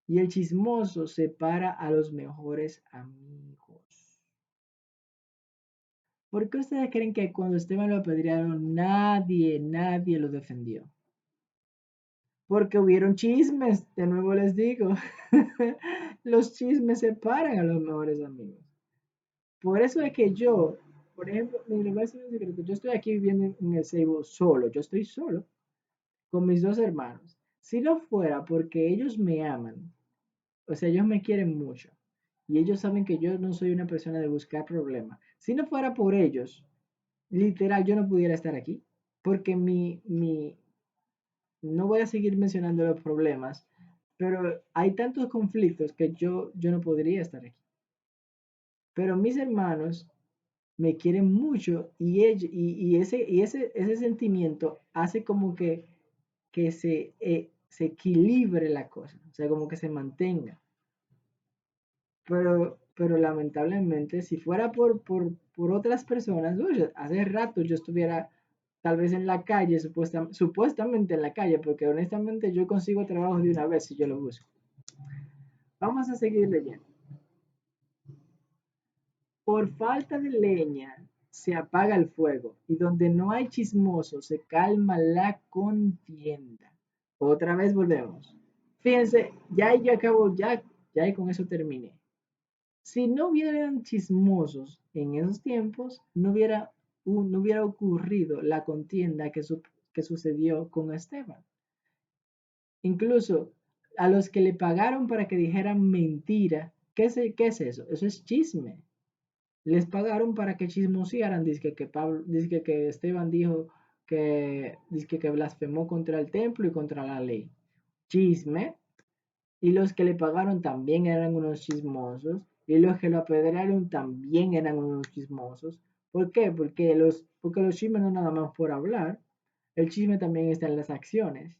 y el chismoso separa a los mejores amigos. ¿Por qué ustedes creen que cuando Esteban lo apedrearon nadie lo defendió? Porque hubieron chismes, de nuevo les digo. Los chismes separan a los mejores amigos. Por eso es que yo, por ejemplo, mi negocio es secreto, yo estoy aquí viviendo en el Seibo solo, yo estoy solo con mis dos hermanos. Si no fuera porque ellos me aman, o sea, ellos me quieren mucho y ellos saben que yo no soy una persona de buscar problemas. Si no fuera por ellos, literal, yo no pudiera estar aquí porque no voy a seguir mencionando los problemas, pero hay tantos conflictos que yo no podría estar aquí. Pero mis hermanos me quieren mucho y ese sentimiento hace como que se equilibre la cosa, o sea, como que se mantenga. Pero lamentablemente, si fuera por otras personas, hace rato yo estuviera tal vez en la calle, supuestamente en la calle, porque honestamente yo consigo trabajo de una vez si yo lo busco. Vamos a seguir leyendo. Por falta de leña se apaga el fuego, y donde no hay chismoso se calma la contienda. Otra vez volvemos. Fíjense, ya yo acabo, ya con eso terminé. Si no hubieran chismosos en esos tiempos, no hubiera ocurrido la contienda que sucedió con Esteban. Incluso a los que le pagaron para que dijeran mentira, ¿qué es eso? Eso es chisme. Les pagaron para que chismosearan, dice que Esteban dijo que blasfemó contra el templo y contra la ley. Chisme. Y los que le pagaron también eran unos chismosos. Y los que lo apedrearon también eran unos chismosos. ¿Por qué? Porque los chismes no nada más por hablar. El chisme también está en las acciones.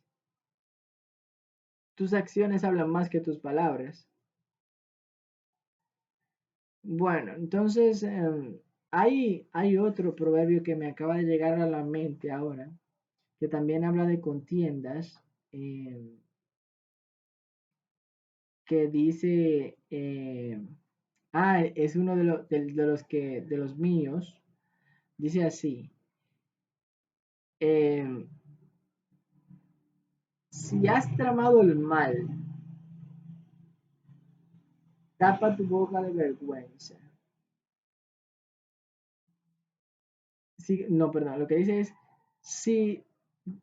Tus acciones hablan más que tus palabras. Bueno, entonces hay otro proverbio que me acaba de llegar a la mente ahora, que también habla de contiendas, que dice, es uno de los míos, dice así, eh, si has tramado el mal, tapa tu boca de vergüenza. No, perdón, lo que dice es, si,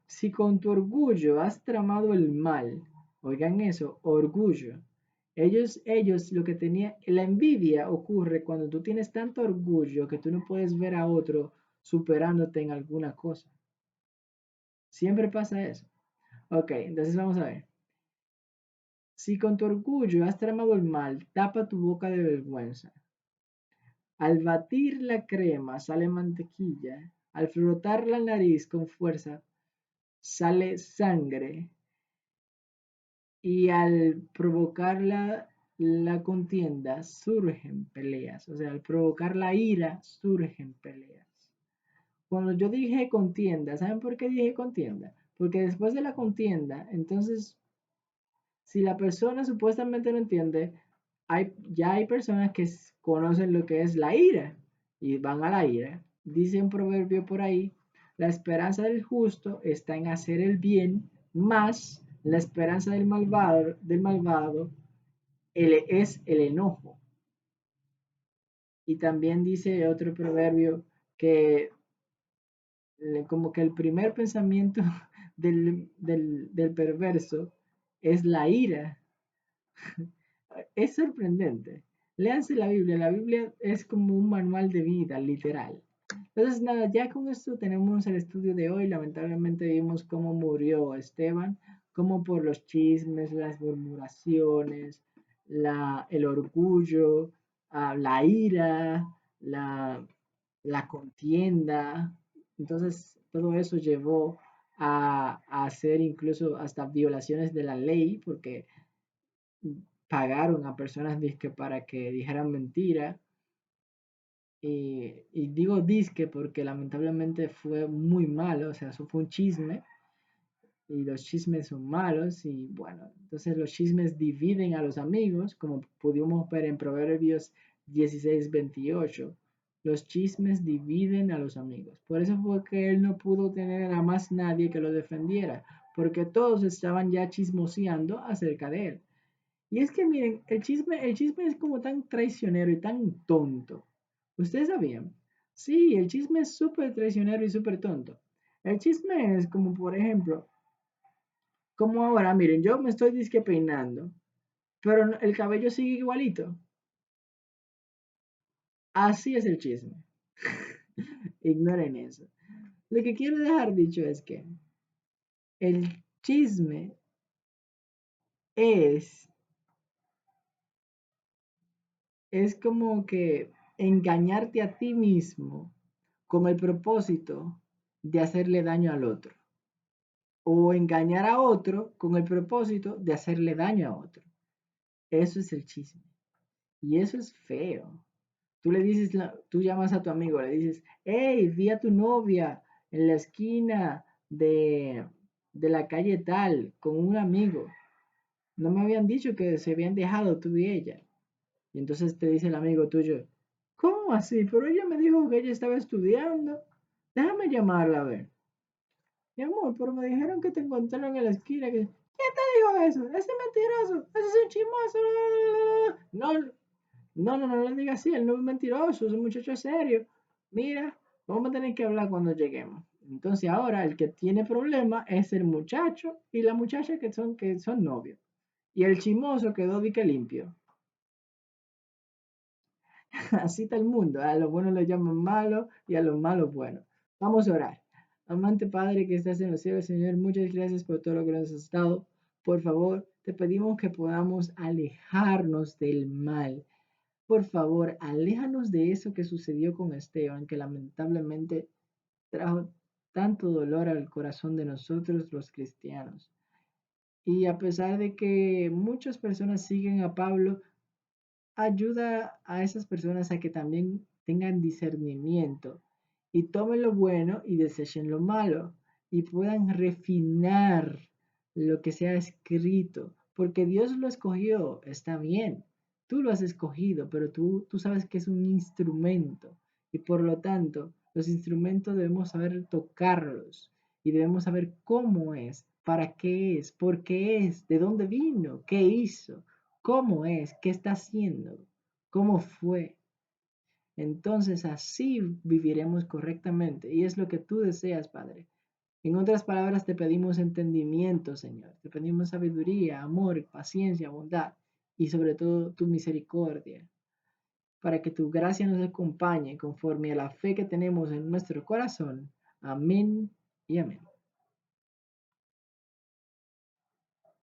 si con tu orgullo has tramado el mal, oigan eso, orgullo. Ellos lo que tenía, la envidia ocurre cuando tú tienes tanto orgullo que tú no puedes ver a otro superándote en alguna cosa. Siempre pasa eso. Ok, entonces vamos a ver. Si con tu orgullo has tramado el mal, tapa tu boca de vergüenza. Al batir la crema sale mantequilla, al frotar la nariz con fuerza sale sangre y al provocar la contienda surgen peleas, o sea, al provocar la ira surgen peleas. Cuando yo dije contienda, ¿saben por qué dije contienda? Porque después de la contienda, entonces, si la persona supuestamente no entiende, ya hay personas que conocen lo que es la ira y van a la ira. Dice un proverbio por ahí, la esperanza del justo está en hacer el bien, más la esperanza del malvado es el enojo. Y también dice otro proverbio que como que el primer pensamiento del perverso es la ira. Es sorprendente. Léanse la Biblia es como un manual de vida, literal. Entonces, nada, ya con esto tenemos el estudio de hoy. Lamentablemente vimos cómo murió Esteban, cómo por los chismes, las murmuraciones, el orgullo, la ira, la contienda. Entonces, todo eso llevó a hacer incluso hasta violaciones de la ley, porque pagaron a personas disque para que dijeran mentira. Y digo disque porque lamentablemente fue muy malo, o sea, eso fue un chisme y los chismes son malos y bueno, entonces los chismes dividen a los amigos, como pudimos ver en Proverbios 16:28. Los chismes dividen a los amigos. Por eso fue que él no pudo tener a más nadie que lo defendiera, porque todos estaban ya chismoseando acerca de él. Y es que miren, el chisme es como tan traicionero y tan tonto. ¿Ustedes sabían? Sí, el chisme es súper traicionero y súper tonto. El chisme es como, por ejemplo, como ahora, miren, yo me estoy disque peinando, pero el cabello sigue igualito. Así es el chisme. Ignoren eso. Lo que quiero dejar dicho es que el chisme es, es como que engañarte a ti mismo con el propósito de hacerle daño al otro. O engañar a otro con el propósito de hacerle daño a otro. Eso es el chisme. Y eso es feo. Tú le dices, tú llamas a tu amigo, le dices, hey, vi a tu novia en la esquina de la calle tal con un amigo. No me habían dicho que se habían dejado tú y ella. Y entonces te dice el amigo tuyo, ¿cómo así? Pero ella me dijo que ella estaba estudiando. Déjame llamarla a ver. Mi amor, pero me dijeron que te encontraron en la esquina. ¿Quién te dijo eso? Ese mentiroso, ese es un chismoso. No, no le digas así, él no es mentiroso, ese muchacho es serio. Mira, vamos a tener que hablar cuando lleguemos. Entonces ahora el que tiene problema es el muchacho y la muchacha que son novios. Y el chismoso quedó dique limpio. Así está el mundo. A los buenos le llaman malo y a los malos buenos. Vamos a orar. Amante Padre que estás en los cielos, Señor, muchas gracias por todo lo que nos has dado. Por favor, te pedimos que podamos alejarnos del mal. Por favor, aléjanos de eso que sucedió con Esteban, que lamentablemente trajo tanto dolor al corazón de nosotros los cristianos. Y a pesar de que muchas personas siguen a Pablo, ayuda a esas personas a que también tengan discernimiento y tomen lo bueno y desechen lo malo y puedan refinar lo que se ha escrito, porque Dios lo escogió, está bien, tú lo has escogido, pero tú sabes que es un instrumento y por lo tanto los instrumentos debemos saber tocarlos y debemos saber cómo es, para qué es, por qué es, de dónde vino, qué hizo, cómo es, qué está haciendo, cómo fue. Entonces así viviremos correctamente y es lo que tú deseas, Padre. En otras palabras, te pedimos entendimiento, Señor. Te pedimos sabiduría, amor, paciencia, bondad y sobre todo tu misericordia, para que tu gracia nos acompañe conforme a la fe que tenemos en nuestro corazón. Amén y amén.